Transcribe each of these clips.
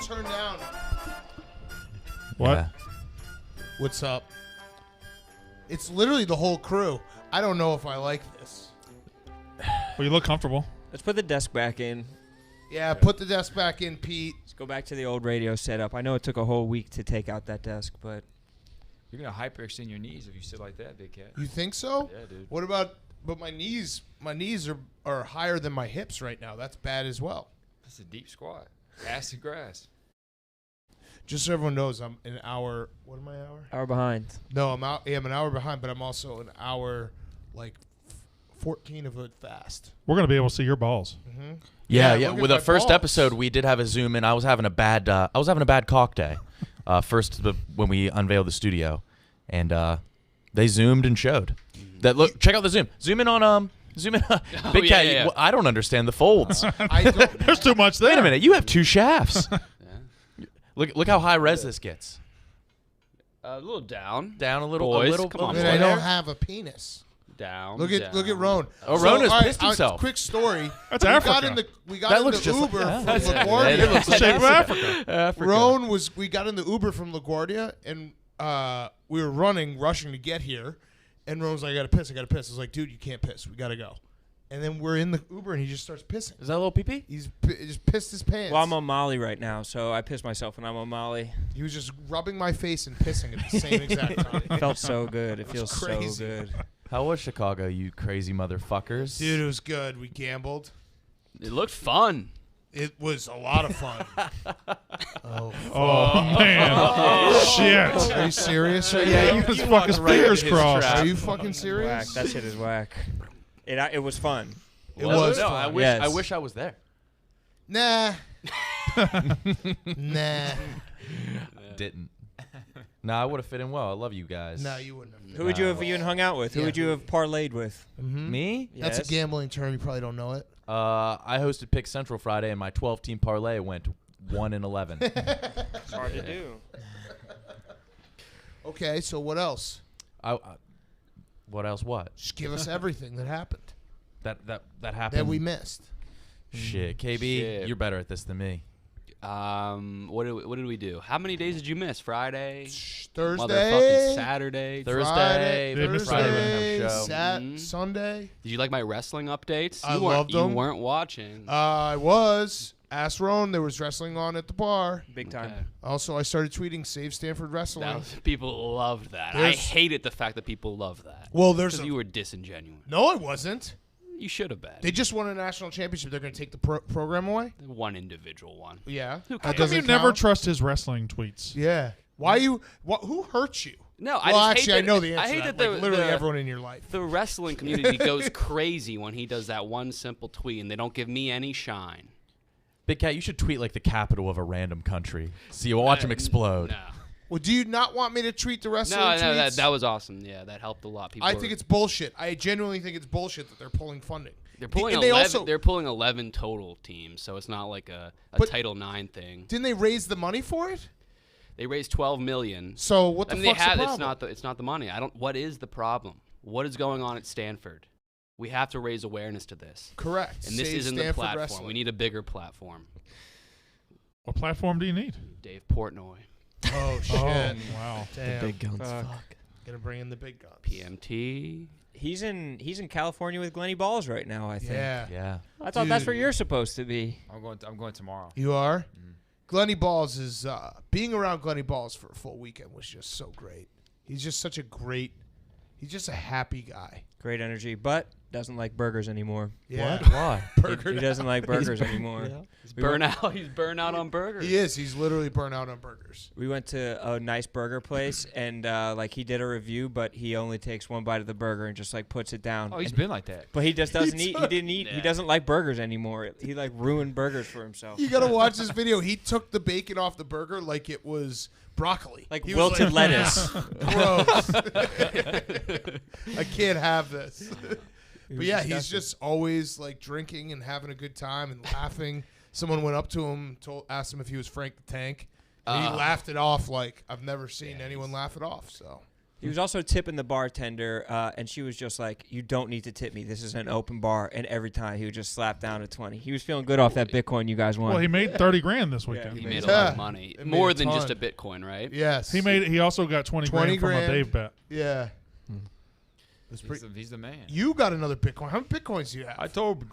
turn down. What? Yeah. What's up? It's literally the whole crew. I don't know if I like this. Well, you look comfortable. Let's put the desk back in. Yeah, put the desk back in, Pete. Let's go back to the old radio setup. I know it took a whole week to take out that desk, but You're going to hyperextend your knees if you sit like that, big cat. You think so? Yeah, dude. What about? But my knees are higher than my hips right now. That's bad as well. That's a deep squat. Ass to grass. Just so everyone knows, I'm an hour. What am I hour? hour behind. No, I'm out. Yeah, I'm an hour behind, but I'm also an hour, 14 of it fast. We're gonna be able to see your balls. Mm-hmm. Yeah. look With at the my first balls. episode, we did have a zoom in. I was having a bad cock day. When we unveiled the studio, and they zoomed and showed that. Look, check out the zoom. Zoom in on Big yeah, Cat. yeah. I don't understand the folds. I don't. There's too much there. Wait a minute, you have two shafts. Yeah. Look how high res this gets. A little down. Down a little. Boys, a little. come on, I boys. don't have a penis. Down. Look at Roan. Oh, Roan has all right, pissed himself. Quick story. That's we Africa. Got in the That Uber looks just like- from yeah. LaGuardia. It looks the shape of Africa. Roan we got in the Uber from LaGuardia, and we were rushing to get here, and Roan was like, I gotta piss. I was like, dude, you can't piss. We gotta go. And then we're in the Uber, and he just starts pissing. Is that a little pee-pee? He just pissed his pants. Well, I'm on Molly right now, so I piss myself when I'm on Molly. He was just rubbing my face and pissing at the same exact time. It felt so good. It feels so crazy. good. How was Chicago, you crazy motherfuckers? Dude, it was good. We gambled. It looked fun. It was a lot of fun. Oh man. Shit. Are you serious? Yeah, You just fuck his fingers crossed. Are you fucking Whack. serious? That shit is whack. It was fun. It was No, fun. I wish I was there. Nah. Nah. Didn't. No, I would have fit in well. I love you guys. No, you wouldn't have. Who would you have even hung out with? Who Yeah. would you have parlayed with? Mm-hmm. Me? That's a Yes. gambling term. You probably don't know it. I hosted Pick Central Friday, and my 12-team parlay went 1-11. It's hard to do. Okay, so what else? What else? What? Just give us everything that happened That happened. that we missed. Shit, KB, Shit. you're better at this than me. What did we do? How many days did you miss? Friday, Thursday, motherfucking Saturday. Thursday, Friday, Friday we didn't have a show. Mhm. Sunday. Did you like my wrestling updates? I You weren't- loved them. You weren't watching. I was. Ask Roan, there was wrestling on at the bar. Big time. Okay. Also, I started tweeting Save Stanford Wrestling. People loved that. I There's- hated the fact that people loved that. Well, there's Because you were disingenuous. No, I wasn't. You should have been. They just won a national championship. They're going to take the program away? One individual one. Yeah. Who That cares? How come doesn't you never count? trust his wrestling tweets? Yeah. Why you? Who hurt you? No, Well, I just actually, hate I know that- the answer. I hate to that that. Like, literally the, everyone in your life. the wrestling community goes crazy when he does that one simple tweet, and they don't give me any shine. Big Cat, you should tweet like the capital of a random country. So you watch him explode. No, Well, do you not want me to tweet the wrestling tweets? that was awesome. Yeah, that helped a lot. People I think it's bullshit. I genuinely think it's bullshit that they're pulling funding. they're pulling and they 11. also- They're pulling 11 total teams, so it's not like a But- Title IX thing. Didn't they raise the money for it? They raised $12 million. So what the I mean, fuck's the it's problem? not the money. What is the problem? What is going on at Stanford? We have to raise awareness to this. Correct. And this Save isn't Stanford the platform. Wrestling. We need a bigger platform. What platform do you need? Dave Portnoy, Oh shit! Oh, wow. Damn. Big guns. Gonna bring in the big guns. PMT. He's in California with Glenny Balls right now, I think. Yeah. Yeah. I thought that's Dude. where you're supposed to be. I'm going tomorrow. You are. Glenny Balls is being around Glenny Balls for a full weekend was just so great. He's just such a great. He's just a happy guy. Great energy, but doesn't like burgers anymore. Yeah. Why? He doesn't like burgers anymore. He's burnout. He's burnout on burgers. He is. He's literally burnt out on burgers. We went to a nice burger place, and like he did a review, but he only takes one bite of the burger and just like puts it down. Oh, he's And- been like that. But he just doesn't eat. He didn't eat. He Yeah. doesn't like burgers anymore. He like ruined burgers for himself. You gotta watch this video. He took the bacon off the burger like it was broccoli. Like He was wilted lettuce. Gross. I can't have this. It But was yeah, he's disgusting. just always like drinking and having a good time and laughing. Someone went up to him, asked him if he was Frank the Tank, and he laughed it off like I've never seen anyone laugh it off. So He was also tipping the bartender, and she was just like, "You don't need to tip me. This is an open bar." And every time he would just slap down a 20. He was feeling good off that Bitcoin you guys won. Well, he made 30 grand this weekend. He made a lot of money, It made more a than just a ton. Bitcoin, right? Yes. He also got 20 grand from a Dave bet. Yeah. That's He's the man. You got another Bitcoin. How many Bitcoins do you have?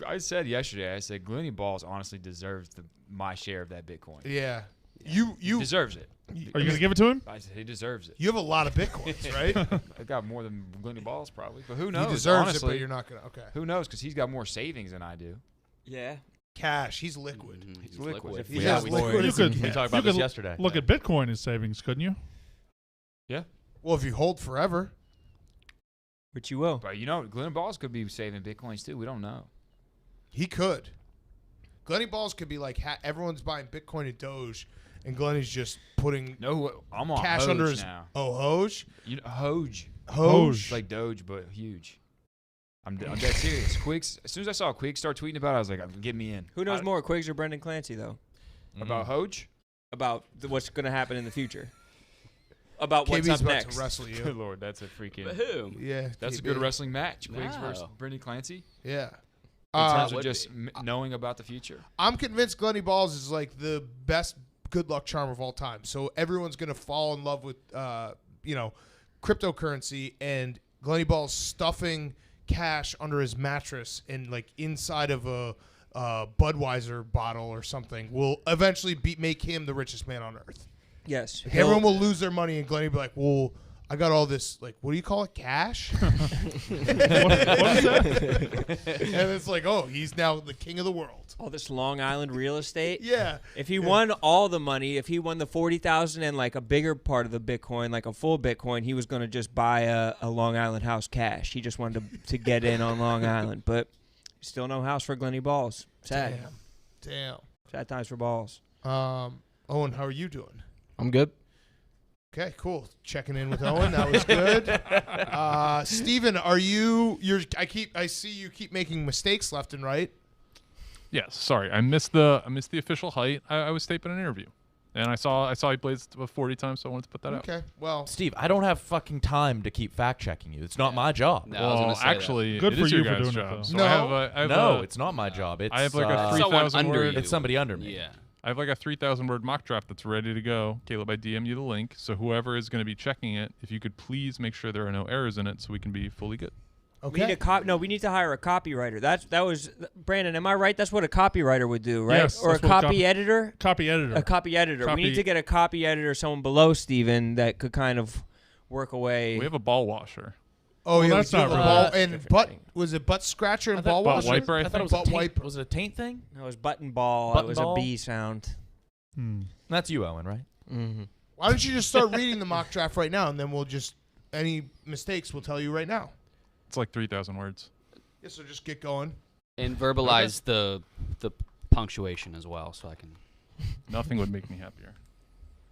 I said yesterday, I said Glenny Balls honestly deserves my share of that Bitcoin. Yeah. He You deserves it. Are you going to give it to him? I said he deserves it. you have a lot of Bitcoins, right? I got more than Glenny Balls probably, but who knows? He deserves honestly, it, but you're not gonna. Okay. Who knows? Because he's got more savings than I do. yeah. Cash. He's liquid. He's liquid. He Yeah, has we- liquid. You as a could- We cat. talked about You this could yesterday. Look at Bitcoin as savings, couldn't you? Well, if you hold forever, But you will. But Glenny Balls could be saving Bitcoins too. We don't know. he could. Glenny Balls could be like everyone's buying Bitcoin and Doge, and Glenny's just putting No, I'm on cash Hoge under his now. Hoge. Hoge. Hoge. It's like Doge, but huge. I'm dead serious. Quiggs. As soon as I saw Quiggs start tweeting about it, I was like, "Get me in." Who knows more, Quiggs or Brendan Clancy, though, About Hoge? about what's going to happen in the future? About what's KB's up about next? to wrestle Good you. lord, that's a freaking. But who? Yeah. That's a KB. good wrestling match. Quiggs No. versus Brendan Clancy. Yeah. In terms of would just be. knowing about the future. I'm convinced Glenny Balls is like the best good luck charm of all time. So everyone's gonna fall in love with cryptocurrency, and Glenny Balls stuffing cash under his mattress and like inside of a Budweiser bottle or something will eventually make him the richest man on earth. Yes. Like, everyone will lose their money, and Glenny will be like, "Well, I got all this, like, what do you call it, cash?" What is that? And it's like, oh, he's now the king of the world. all this Long Island real estate. Yeah. If he won all the money, if he won the 40,000 and like a bigger part of the Bitcoin, like a full Bitcoin, he was going to just buy a Long Island house cash. He just wanted to get in on Long Island, but still no house for Glenny Balls. Sad. Damn. Sad times for Balls. Owen, how are you doing? I'm good. Okay, cool. Checking in with Owen. That was good. Steven, I see you keep making mistakes left and right. Yes, sorry, I missed the official height. I was taping an interview, and I saw he blazed about 40 times, so I wanted to put that out. Okay. Well, Steve, I don't have fucking time to keep fact checking you. It's not my job. No, I was Well, gonna say that. actually, Good it for is you your for guys' doing it, job. though. So No. I have No, a, it's not my job. It's I have like a Someone 3,000 under word. you. It's somebody under me. Yeah. I have like a 3,000 word mock draft that's ready to go. Caleb, I DM you the link, so whoever is going to be checking it, if you could please make sure there are no errors in it, so we can be fully good. We need we need to hire a copywriter. That was Brandon. Am I right? That's what a copywriter would do, right? Yes, or a that's what copy editor. Copy editor. A copy editor. We need Copy- to get a copy editor, someone below Steven that could kind of work away. We have a ball washer. oh Well, yeah, that's we do not the right. ball That's a and different butt. thing. Was it butt scratcher and I thought ball butt washer? wiper, I I thought it was Butt a taint. wiper. Was it a taint thing? No, it was button ball. Button it was ball? a B sound. That's you, Owen, right? Mm-hmm. Why don't you just start reading the mock draft right now, and then we'll just any mistakes we'll tell you right now. It's like 3,000 words. Yeah, so just get going. And verbalize the punctuation as well, so I can. Nothing would make me happier.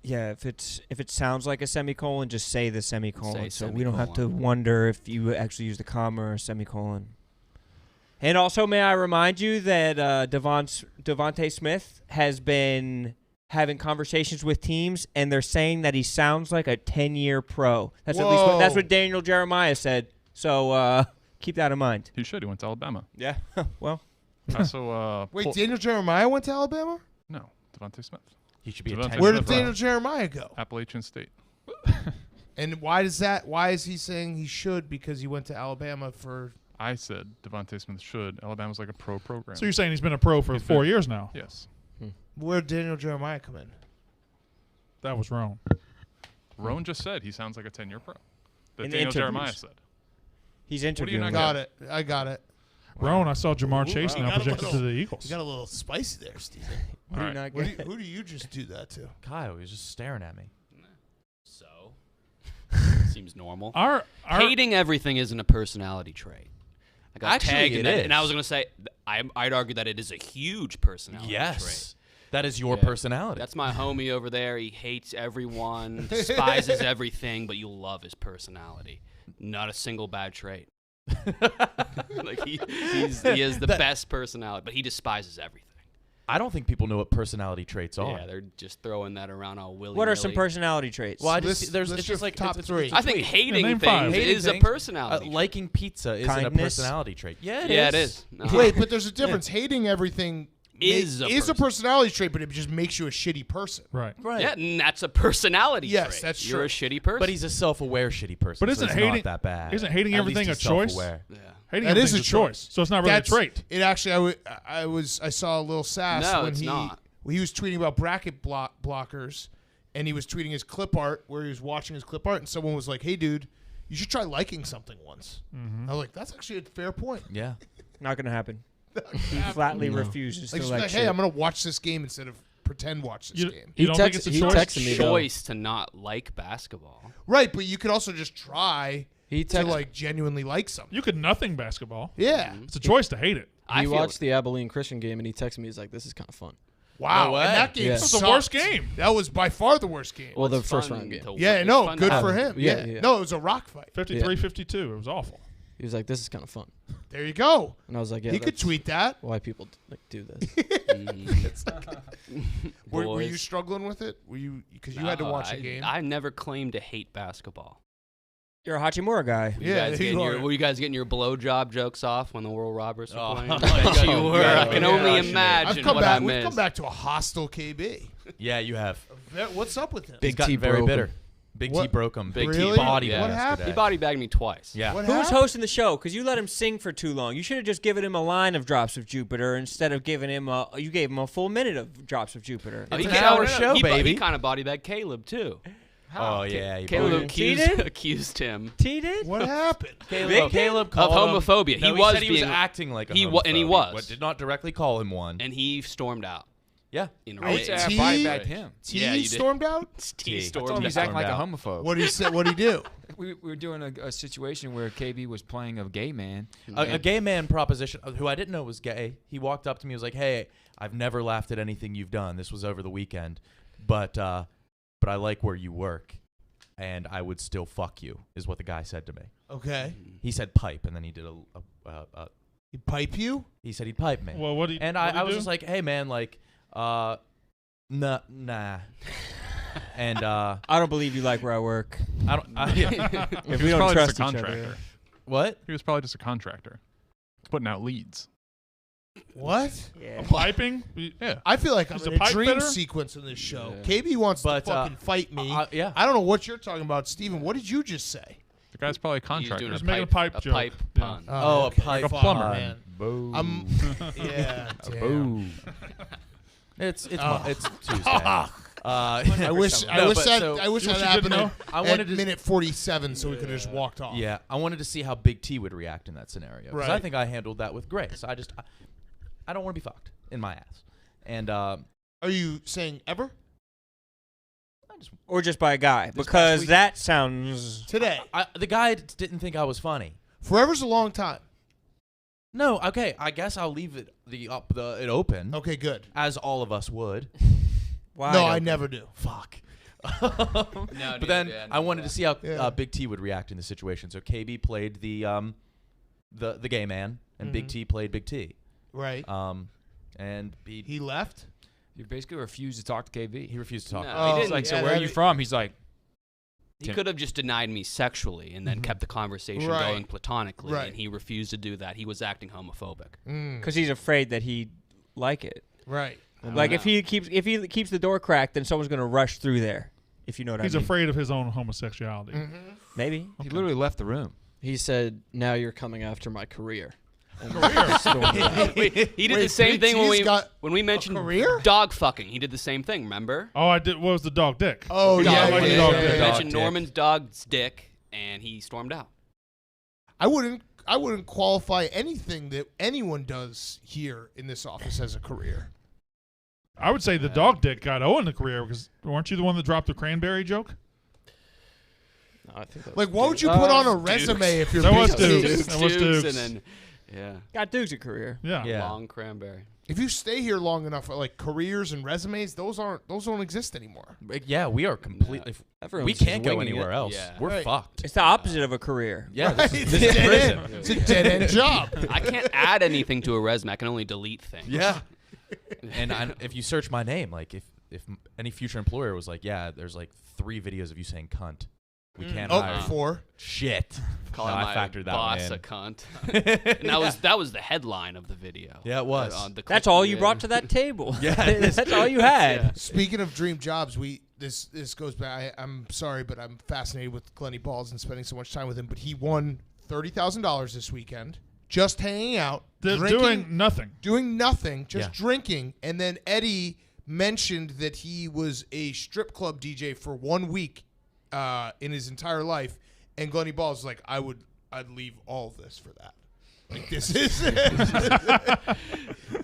Yeah, if it sounds like a semicolon, just say the semicolon, Say so we don't have to semicolon. wonder if you actually use the comma or semicolon. And also, may I remind you that Devontae Smith has been having conversations with teams, and they're saying that he sounds like a 10-year pro. That's at least that's Whoa. what Daniel Jeremiah said. So keep that in mind. He should. He went to Alabama. Yeah. Well, Also, Wait, Daniel Jeremiah went to Alabama? no, Devontae Smith, He should be a Devontae 10. Where Smith, did Daniel Jeremiah go? Appalachian State. And why is he saying he should? Because he went to Alabama for. I said Devontae Smith should. Alabama's like a pro program. So you're saying he's been a pro for He's 4 been- years now? Yes. Where did Daniel Jeremiah come in? That was wrong. Roan just said he sounds like a 10-year pro. That In the Daniel Jeremiah interviews. said. he's do you interviewing. not Got it. I got it. Roan, I saw Jamar Chase you now got a projected to little- the Eagles. You got a little spicy there, Steven. What do you All not What get? who do you just do that to? Kyle, he was just staring at me. So. Seems normal. Our Hating everything isn't a personality trait. I got Actually, tagged in it that, is. and I was going to say, I'd argue that it is a huge personality trait. Yes. That is your Yeah. personality. That's my homie over there. He hates everyone, despises everything, but you'll love his personality. Not a single bad trait. Like he is the best personality, but he despises everything. I don't think people know what personality traits are. Yeah, they're just throwing that around all willy. What are some personality traits? Well, I List- just there's list it's just your like top it's three. I think tweet. hating name five. things Hating is a things, personality. trait. liking pizza isn't a Kindness. personality trait. Yeah, Yeah, it is. No. Wait, but there's a difference. Hating everything Is a a person. personality trait, but it just makes you a shitty person. Right. Right. Yeah, and that's a personality Yes, trait. that's You're true. a shitty person. But he's a self-aware shitty person. But so isn't it's hating- not that bad? isn't hating At everything least a he's choice? self-aware. yeah. Hating That is everything's a choice. So it's not really a trait. It actually, I saw a little sass No, when it's he not. when he was tweeting about bracket blockers, and he was tweeting his clip art where he was watching his clip art, and someone was like, "Hey, dude, you should try liking something once." I was like, "That's actually a fair point." Yeah. Not gonna happen. He flatly refuses Like, to just like. like, hey, I'm gonna watch this game instead of pretend watch this You, game. you don't think it's a he choice? texted me though. Choice to not like basketball. Right, but you could also just try He to texted. like genuinely like something. You could nothing basketball. Yeah. It's a choice to hate it. I He feel watched the Abilene Christian game and he texted me. He's like, "This is kind of fun." Wow. No way. And that game Yeah. It's the sucked. worst game. That was by far the worst game. Well, the it's first fun round game. to- yeah, it's no, fun to good have. for him. Yeah, Yeah. yeah. No, it was a rock fight. 53-52. It was awful. He was like, "This is kind of fun," There you go. and I was like, "Yeah." you could that's tweet that. why people like do this. Were you Boys. struggling with it? Were you because you had to No, watch a game? I never claimed to hate basketball. You're a Hachimura guy. Were you Yeah, guys you getting are. were you guys getting your blowjob jokes off when the World Robbers were Oh, playing? I I bet bet you you were. were. I can Yeah, only yeah. imagine I've come what back. I We've missed. come back to a hostile KB. Yeah, you have. What's up with him? He's Big gotten T very broke bitter. him. Big What? T broke him. Big T Really? body Yeah. What him happened? He yesterday. body bagged me twice. Yeah. What Who's happened? hosting the show? Because you let him sing for too long. You should have just given him a line of Drops of Jupiter instead of giving him a. You gave him a full minute of Drops of Jupiter. It's he an ca- hour show, he, baby. He kind of body bagged Caleb too. Oh yeah. He Caleb body- accused, accused him T did? What happened? Caleb of called him- homophobia. No, he he was said he was being, acting like a he wa- and he homophobe, was. but did not directly call him one. and he stormed out. Yeah. In I would rage. say I T- body bagged him. T Yeah, you did. stormed out. He I I stormed told him out. he's acting like a Stormed homophobe. What did he say? What did he do? We were doing a situation where KB was playing a gay man. A gay man proposition who I didn't know was gay. He walked up to me and was like, "Hey, I've never laughed at anything you've done. This was over the weekend, but I like where you work, and I would still fuck you," is what the guy said to me. Okay. He said pipe, and then he did a He pipe you? he said he'd pipe me. Well, what do you? And I was just like, "Hey, man, like, nah." And I don't believe you like where I work. I don't. If He we was don't probably trust just a each other. contractor. What? He was probably just a contractor, putting out leads. What? Yeah. Piping? Yeah. I feel like I'm He's in a a pipe dream fitter? sequence in this show. Yeah. KB wants But, to fucking fight me. Yeah. I don't know what you're talking about, Steven. What did you just say? The guy's probably a He's contractor. doing Just making a pipe joke. pipe Yeah. pun. Oh, a okay. pipe Fuck, plumber. man. Boo. Yeah. damn. Boo. It's Oh. it's Tuesday. I wish No, but that so- I wish You that should happened know. I at wanted to- minute 47 so we could have just walked off. Yeah, I wanted to see how Big T would react in that scenario because I Right. think I handled that with grace. I don't want to be fucked in my ass, and Are you saying ever? Or just by a guy. past Because weekend. that sounds. Today. the guy didn't think I was funny. Forever's a long time. No, okay, I guess I'll leave it it open Okay, good. as all of us would. Why? No, I never do. Fuck. No, But then yeah, I wanted to see how Yeah. Big T would react in the situation. So KB played the gay man, and Big Mhm. T played Big T. Right. And he He left? You basically refused to talk to KB. he refused to talk. No, Oh, he He's didn't. like, so yeah, where are that you is- from? He's like, He could have just denied me sexually and then kept the conversation Right. going platonically, Right. and he refused to do that. He was acting homophobic. Because he's afraid that he'd like it. Right. Like know. if he keeps the door cracked, then someone's gonna rush through there. If you know what He's I mean. afraid of his own homosexuality. Maybe. he literally left the room. He said, "Now you're coming after my career." And Career? stormed out. He did Wait, the same Big thing when T's we got mentioned career? dog fucking. He did the same thing. Remember? Oh, I did. What was the dog dick? Oh, Dog yeah. like yeah, the yeah, dog yeah, He dick. yeah. mentioned dick. Norman's dog's dick, and he stormed out. I wouldn't qualify anything that anyone does here in this office as a career. I would say the dog dick got Owen the career because weren't you the one that dropped the cranberry joke? No, I think that was Like, what would Dukes. you put on a Dukes. resume if you're That was Big T? Dukes. That was Dukes. and then yeah, Got Duke's a career. Yeah. Yeah. long cranberry. If you stay here long enough, like careers and resumes, those don't exist anymore. But yeah, we are completely. Everyone's We just can't go winging anywhere it. else. Yeah. We're Right. fucked. It's the opposite of a career. Yeah, Right? this It's is a dead prison. end. It's a dead end job. I can't add anything to a resume. I can only delete things. Yeah. And if you search my name, like if any future employer was like, yeah, there's like 3 videos of you saying cunt. We can't hire. 4. Shit. Calling No, I my factored that boss one a in. cunt. And that was the headline of the video. Yeah, it was. That's all you brought to that table. Yeah. That's all you had. Yeah. Speaking of dream jobs, this goes back. I'm sorry, but I'm fascinated with Glenny Balls and spending so much time with him. But he won $30,000 this weekend, just hanging out, Doing nothing. doing nothing, just Yeah. drinking. And then Eddie mentioned that he was a strip club DJ for 1 week in his entire life, and Glenny Balls was like, I'd leave all of this for that. Like, this is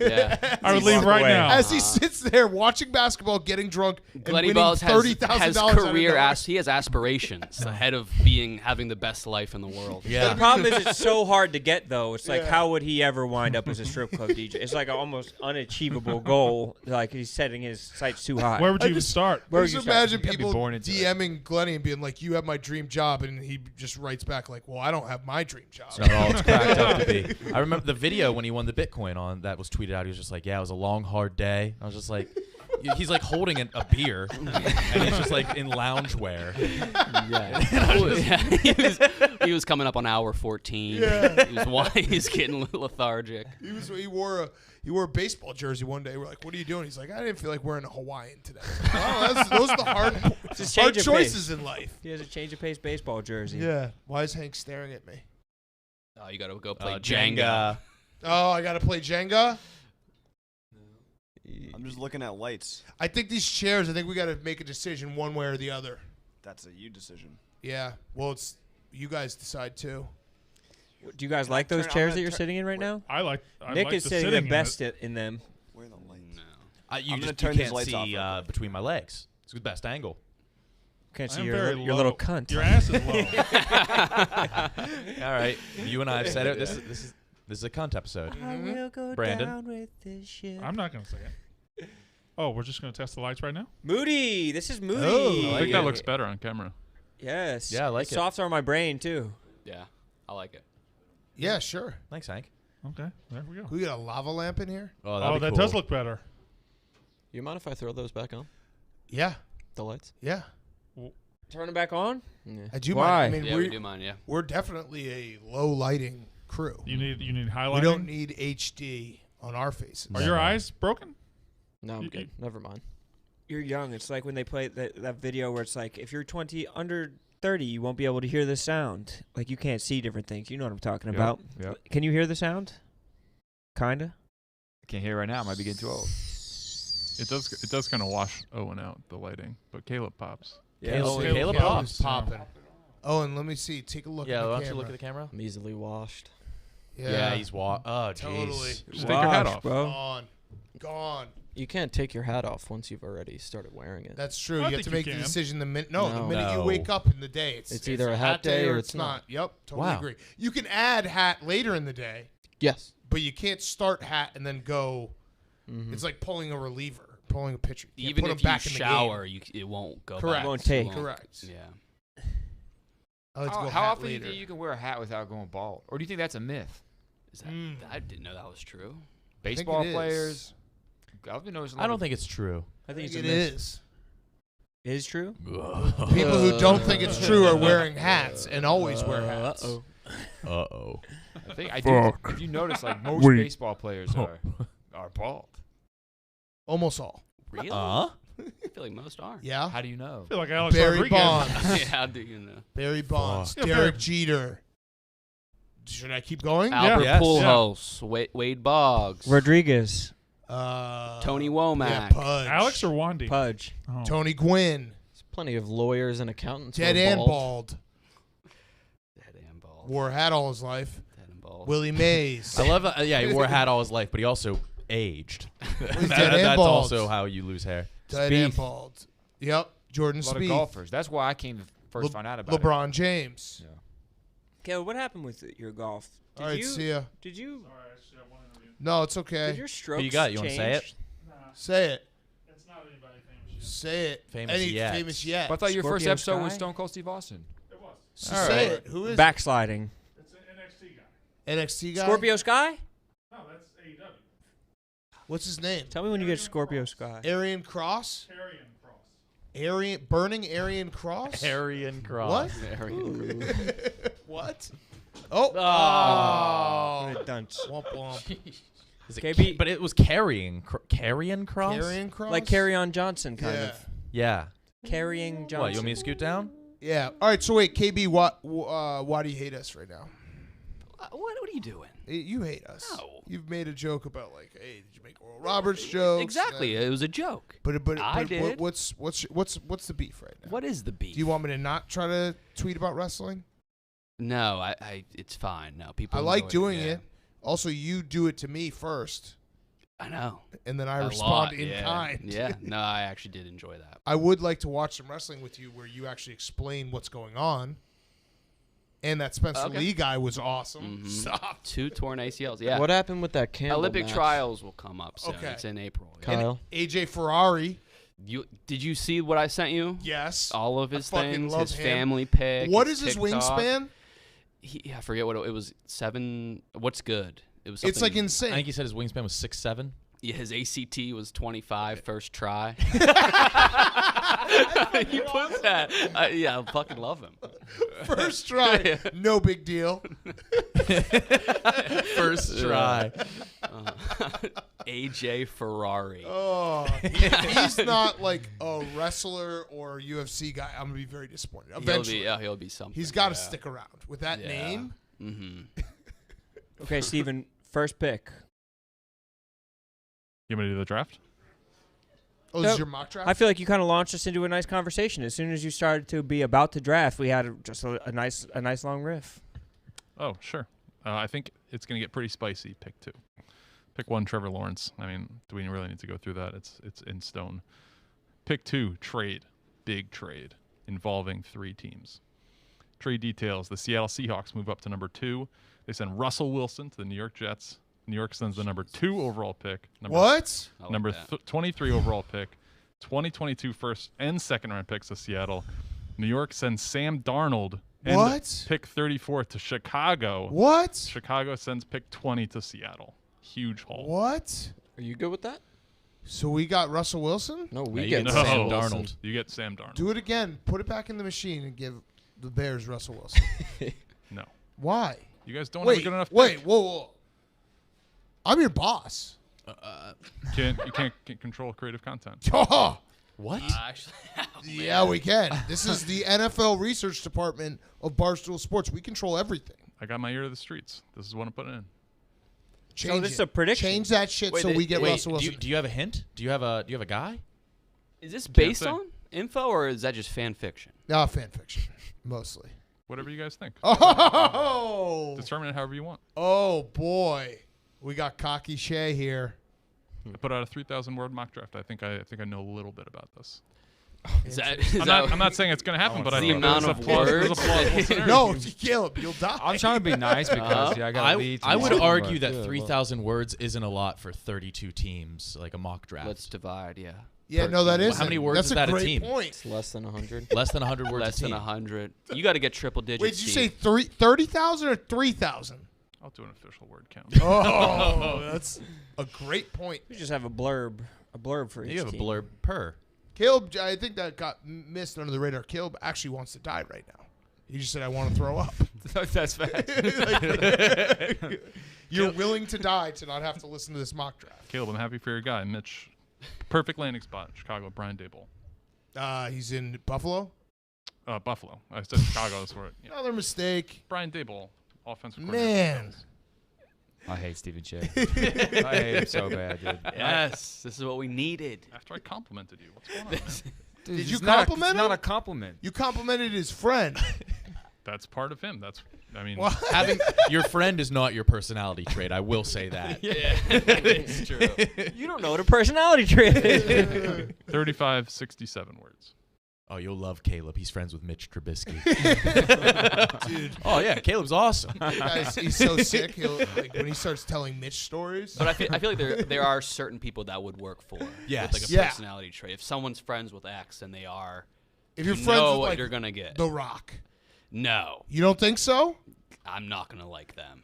Yeah. I would leave right now. as he sits there watching basketball, getting drunk, and Glenny winning Balls has $30,000. he has aspirations ahead of having the best life in the world. Yeah. The problem is it's so hard to get, though. It's like, Yeah. how would he ever wind up as a strip club DJ? It's like an almost unachievable goal. Like he's setting his sights too high. Where would you even start? Where would Just you start? imagine You gotta be people born into it. DMing Glenny and being like, "You have my dream job," and he just writes back like, "Well, I don't have my dream job." It's not all it's cracked up to be. I remember the video when he won the Bitcoin on that was tweeted out. He was just like, "Yeah, it was a long, hard day." I was just like, he's like holding a beer, and he's just like in loungewear. Yeah. He was coming up on hour 14. Yeah. He was getting lethargic. He wore a baseball jersey one day. We're like, "What are you doing?" He's like, "I didn't feel like wearing a Hawaiian today." Like, those are the hard Just change of choices pace. in life. He has a change of pace baseball jersey. Yeah. Why is Hank staring at me? Oh, you got to go play Jenga. Jenga. Oh, I got to play Jenga. I'm just looking at lights. I think these chairs. I think we got to make a decision one way or the other. That's a you decision. Yeah. Well, it's you guys decide too. Do you guys Can I like those turn- I'm chairs gonna that you're turn- sitting in right now? I like Nick is the sitting sitting the in best it. in them. Where are the lights? No. You I'm gonna just turn you these can't lights see off real quick. between my legs. It's the best angle. Can't see I'm your very your low. little cunt. Your ass is low. All right, you and I have said it. This is a cunt episode. I will go Brandon? down with this ship. I'm not gonna say it. Oh, we're just gonna test the lights right now. Moody. This is Moody. Oh, I think that looks better on camera. Yes. Yeah, I like it. it. Softs are my brain too. Yeah, I like it. Yeah, sure. Thanks, Hank. Okay, there we go. Can we get a lava lamp in here? Oh, Oh, that does look better. You mind if I throw those back on? Yeah. The lights? Yeah. Turn it back on. Yeah. I do Why? mind. I mean, Yeah, we do mine. Yeah. we're definitely a low lighting crew. You need highlighting. We don't need HD on our faces. Are your eyes broken? No, I'm You- good. Never mind. You're young. It's like when they play that video where it's like, if you're 20 under 30, you won't be able to hear the sound. Like you can't see different things. You know what I'm talking about. Yep. Can you hear the sound? Kinda. I can't hear right now. I might be getting too old. It does kind of wash Owen out, the lighting, but Caleb pops. Yeah. Caleb Caleb's pops. popping. Oh, and let me see. Take a look Yeah, at the why don't camera. you look at the camera? I'm easily washed. Yeah, he's Oh, jeez. Totally. Just take your hat Wash, off. bro. Gone. Gone. You can't take your hat off once you've already started wearing it. That's true. I You have to think make you the can. decision the minute. The No. minute you No. wake up in the day, It's either a hat day or it's not. Yep, totally Wow. agree. You can add hat later in the day, Yes. but you can't start hat and then go. Mm-hmm. It's like pulling a reliever, pulling a pitcher. You can't Even put if 'em back you in the shower, it won't go. Correct. Back. Won't It take. Correct. Yeah. I like to go How hat often do you later. think you can wear a hat without going bald? Or do you think that's a myth? Is that, I didn't know that was true. Baseball it is. players. I've been noticing. I don't think it's true. I I think think it's it a myth. is. It is true. People who don't think it's true are wearing hats and always wear hats. Uh-oh. Uh-oh. I think I do. If you notice, like most baseball players are bald. Almost all. Really? Uh? I feel like most are. Yeah. How do you know? I feel like Alex Barry Rodriguez. Bonds. Yeah, how do you know? Barry Bonds. Fuck. Derek Jeter. Should I keep going? Albert Yes. Pujols, Wade Boggs, Rodriguez. Tony Yeah, Womack. Pudge. Alex or Wandy? Pudge. Oh. Tony Gwynn. There's plenty of lawyers and accountants. who Dead are and bald. bald. Dead and balls. Wore a hat all his life. Dead and balls. Willie Mays. I love yeah, he wore a hat all his life, but he also aged. He's dead and That's bald. also how you lose hair. Dead and bald. Yep. Jordan A lot of Spieth. golfers. That's why I came to first find out about LeBron James. it. Yeah. Caleb, what happened with your golf? Did All right, you, see ya. Did you? No, it's okay. Did your strokes Who you got? You wanna say it? change? Say it. It's not anybody famous. Say it. Famous yet. Famous yet. But I thought your first Scorpio episode was Sky? Stone Cold Steve Austin. It was. So All say right. it. Who is Backsliding. It's an NXT guy. it? NXT guy? Scorpio Sky? No, that's AEW. What's his name? Tell me when you get Scorpio Sky. Aryan Cross? Burning Aryan Cross? Aryan Cross. What? What? Oh. What a dunce. Womp womp. Is it KB but it was carrying cross. Aryan Cross? Like Carry-On Johnson, kind Yeah. of. Yeah. Carrying Johnson. What? You want me to scoot down? Yeah. All right, so wait, KB, why do you hate us right now? What are you doing? You hate us. No. You've made a joke about like, hey, did you make Oral Roberts jokes? Exactly. It was a joke. But I did. What's the beef right now? What is the beef? Do you want me to not try to tweet about wrestling? No, I it's fine. No, people. I like enjoy doing yeah. it. Also, you do it to me first, I know. and then I A respond lot, in yeah. kind. Yeah. No, I actually did enjoy that. I would like to watch some wrestling with you where you actually explain what's going on. And that Spencer Okay. Lee guy was awesome. Mhm. Stop. 2 torn ACLs. Yeah. What happened with that Campbell Olympic match? trials will come up soon. Okay. It's in April. Yeah. Kyle. AJ Ferrari. Did you see what I sent you? Yes. All of his I fucking things, love his him. family pic. What is his TikTok. wingspan? I forget what it was. 7. What's good? It was. It's like something- I insane. think he said his wingspan was 6'7". Yeah, his ACT was 25 first try. You put that. Yeah, I fucking love him. First try, no big deal. First try. AJ Ferrari. Oh, he's not like a wrestler or UFC guy. I'm gonna be very disappointed. Eventually, He'll be something. he's got to yeah. stick around with that Yeah. name. Mm-hmm. Okay, Steven, first pick. You want me to do the draft? Oh, this is Nope. your mock draft. I feel like you kind of launched us into a nice conversation. As soon as you started to be about to draft, we had just a nice long riff. Oh, sure. I think it's going to get pretty spicy. Pick 2. Pick 1, Trevor Lawrence. I mean, do we really need to go through that? It's in stone. Pick 2, trade. Big trade involving 3 teams. Trade details. The Seattle Seahawks move up to number 2. They send Russell Wilson to the New York Jets. New York sends the number 2 overall pick. What? I like Number that. 23 overall pick. 2022 first and second round picks to Seattle. New York sends Sam Darnold and What? pick 34 to Chicago. What? Chicago sends pick 20 to Seattle. Huge haul. What? Are you good with that? So we got Russell Wilson. No, we you get get No. Sam Wilson. Darnold. You get Sam Darnold. Do it again. Put it back in the machine and give the Bears Russell Wilson. No. Why? You guys don't have a good enough Wait, pick. whoa. I'm your boss. You can't control creative content. Oh, What? Actually, yeah, we can. This is the NFL research department of Barstool Sports. We control everything. I got my ear to the streets. This is what I'm putting in. Change this is it. a prediction. Change that shit Wait, so we get Wait, Russell do Wilson. you have a hint? Do you have a guy? is this based say. on info or is that just fan fiction? No, fan fiction, mostly. Whatever you guys think. Oh, Determine it however you want. oh boy, we got Cocky Shay here. I put out a 3,000-word mock draft. I think I know a little bit about this. Is that, I'm not saying it's going to happen, but I the think amount there's of a plausible words? scenario. No, if you kill him, you'll die. I'm trying to be nice because I got to lead. I would tomorrow, argue but- that yeah, 3,000 words isn't a lot for 32 teams, like a mock draft. Let's divide. Yeah. Yeah, no, that is. How many words That's is that a great team? point. It's less than 100. Less than 100 words Less a than team. 100. You got to get triple digits. Wait, did you say Steve. 30,000 or 3,000? I'll do an official word count. Oh, that's a great point. We just have a blurb for each You have a team. blurb per. Caleb, I think that got missed under the radar. Caleb actually wants to die right now. He just said, "I want to throw up." That's fast. You're willing to die to not have to listen to this mock draft. Caleb, I'm happy for your guy, Mitch. Perfect landing spot, Chicago. Brian Daboll. He's in Buffalo. Buffalo. I said Chicago. That's where. Yeah. Another mistake. Brian Daboll, offensive coordinator. Man. I hate Stephen Shea. I hate him so bad, dude. Yes, this is what we needed. After I complimented you, what's going on? Man? Dude, Did you it's not a- compliment It's not him? a compliment. You complimented his friend. That's part of him. I mean, What? Having your friend is not your personality trait. I will say that. It's true. You don't know what a personality trait is. 35, 67 words. Oh, you'll love Caleb. He's friends with Mitch Trubisky. Dude, Oh yeah, Caleb's awesome. guys, he's so sick. He'll like when he starts telling Mitch stories. But I feel like there are certain people that would work for Yes. with like a Yeah. personality trait. If someone's friends with X, then they are. If you're you friends know with what like you're gonna get. The Rock, No, you don't think so? I'm not gonna like them.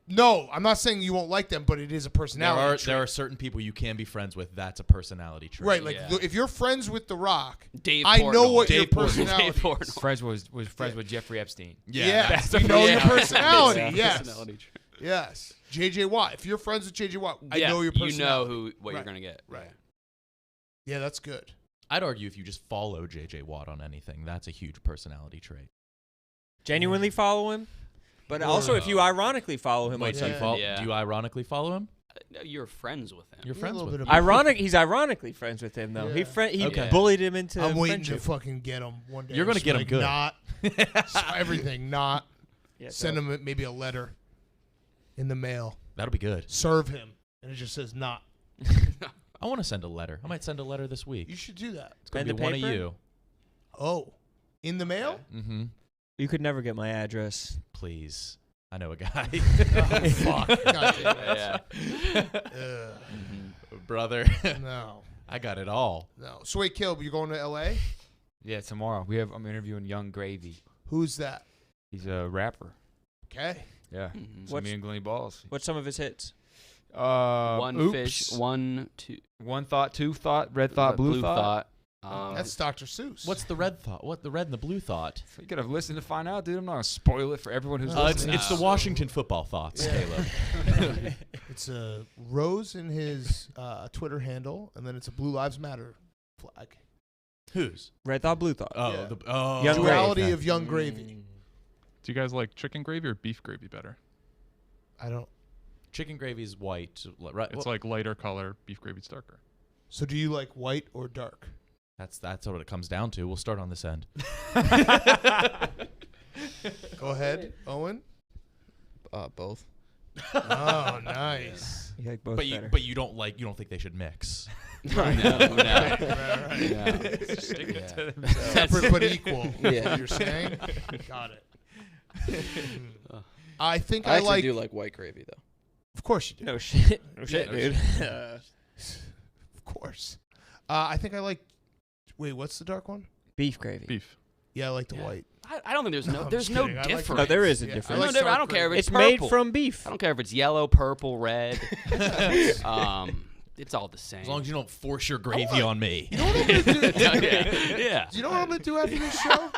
No, I'm not saying you won't like them, but it is a personality trait. There are certain people you can be friends with. That's a personality trait. Right, like Yeah. if you're friends with The Rock, Dave I know Portnoy. what your Dave Portnoy. personality Dave is. Portnoy. Was friends with Jeffrey Epstein. Yes, That's we know yeah. your personality. Yeah. Yes, Personality trait. yes. JJ Watt. If you're friends with JJ Watt, I Yeah, know your personality. You know what you're Right. gonna get. Right. Yeah, that's good. I'd argue if you just follow JJ Watt on anything, that's a huge personality trait. Genuinely follow him, but also if you ironically follow him on Wait, so you something. Yeah. do you ironically follow him? No, you're friends with him. You're Yeah, a friends little with bit him. of- He's ironically friends with him though. Yeah. He Okay. bullied him into I'm waiting friendship. to fucking get him one day. You're gonna Just get him like, good. Not everything. Not Yeah, send him maybe a letter in the mail. That'll be good. Serve him, and it just says not. I want to send a letter. I might send a letter this week. You should do that. It's gonna Pen be to one of paper? you. Oh, in the mail? Mm-hmm. You could never get my address. Please. I know a guy. Oh, fuck. God damn it. Yeah. Ugh. Brother. No, I got it all. no. So wait, Caleb, you going to L.A.? Yeah, tomorrow I'm interviewing Young Gravy. Who's that? He's a rapper. Okay. Yeah. Mhm. So me and Glenny Balls. What's some of his hits? One Oops. fish, one, two. One thought, two thought, red thought, blue thought. That's Dr. Seuss. What's the red thought? What the red and the blue thought? You gotta listen to find out, dude. I'm not gonna spoil it for everyone who's It's, listening. it's the Washington football thoughts, Yeah. Caleb. It's a rose in his Twitter handle, and then it's a Blue Lives Matter flag. Whose? Red Thought, Blue Thought. Oh, Yeah. Young Duality Gravy. of Young Gravy. Do you guys like chicken gravy or beef gravy better? I don't. Chicken gravy is white. Right. It's like lighter color. Beef gravy's darker. So do you like white or dark? That's what it comes down to. We'll start on this end. Go ahead, Owen. Both. Oh, nice. You like both But better. you don't think they should mix. No, no. Separate but equal. Yeah. Is what you're saying? Got it. I think I I actually like. do like white gravy though. Of course you do. No shit. No shit, no dude. Of course. I think I like. Wait, what's the dark one? Beef gravy. Beef. Yeah, I like the white. I don't think there's no I'm there's just no kidding. I like difference. No, there is a Yeah, difference. I like I dark don't care if It's it's made purple. from beef. I don't care if it's yellow, purple, red. It's all the same. As long as you don't force your gravy on me. You know what I'm gonna do? yeah. Do you know what I'm gonna do after this show?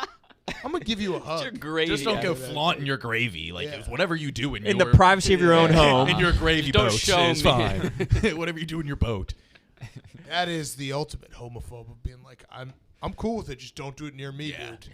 I'm gonna give you a It's your hug. gravy. Just don't go Yeah. flaunting your gravy. Like Yeah. it's whatever you do in In your the privacy of your own home. in your gravy Don't boat show is me. fine. Whatever you do in your boat. That is the ultimate homophobe of being like, I'm cool with it. Just don't do it near me, dude.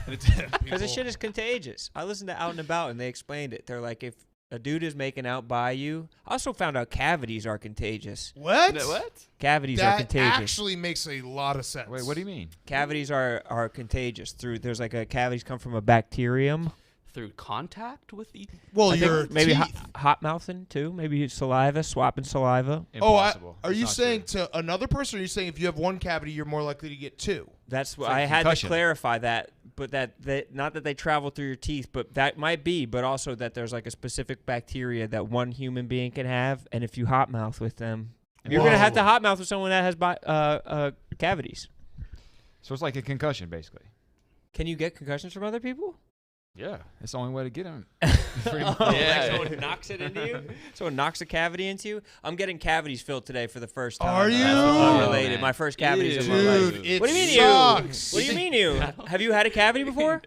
Because this shit is contagious. I listened to Out and About, and they explained it. They're like, if a dude is making out by you, I also found out cavities are contagious. What? What? Cavities are That contagious. actually makes a lot of sense. Wait, what do you mean? Cavities are contagious. There's like cavities come from a bacterium. Through contact with each. Well, I think your maybe teeth. hot mouthing too. Maybe saliva, swapping saliva. Impossible. Are It's you not saying true. to another person, or are you saying if you have one cavity, you're more likely to get two? That's what like I had concussion. to clarify that. But that not that they travel through your teeth, but that might be. But also that there's like a specific bacteria that one human being can have, and if you hot mouth with them, you're gonna have to hot mouth with someone that has cavities. So it's like a concussion, basically. Can you get concussions from other people? Yeah, it's the only way to get them. Yeah, Yeah. someone knocks it into you. Someone knocks a cavity into you. I'm getting cavities filled today for the first time. Are you? That's Oh, unrelated. man. My first cavities Ew. in my life. Dude, it What do you mean sucks. you? What do you mean you? Have you had a cavity before?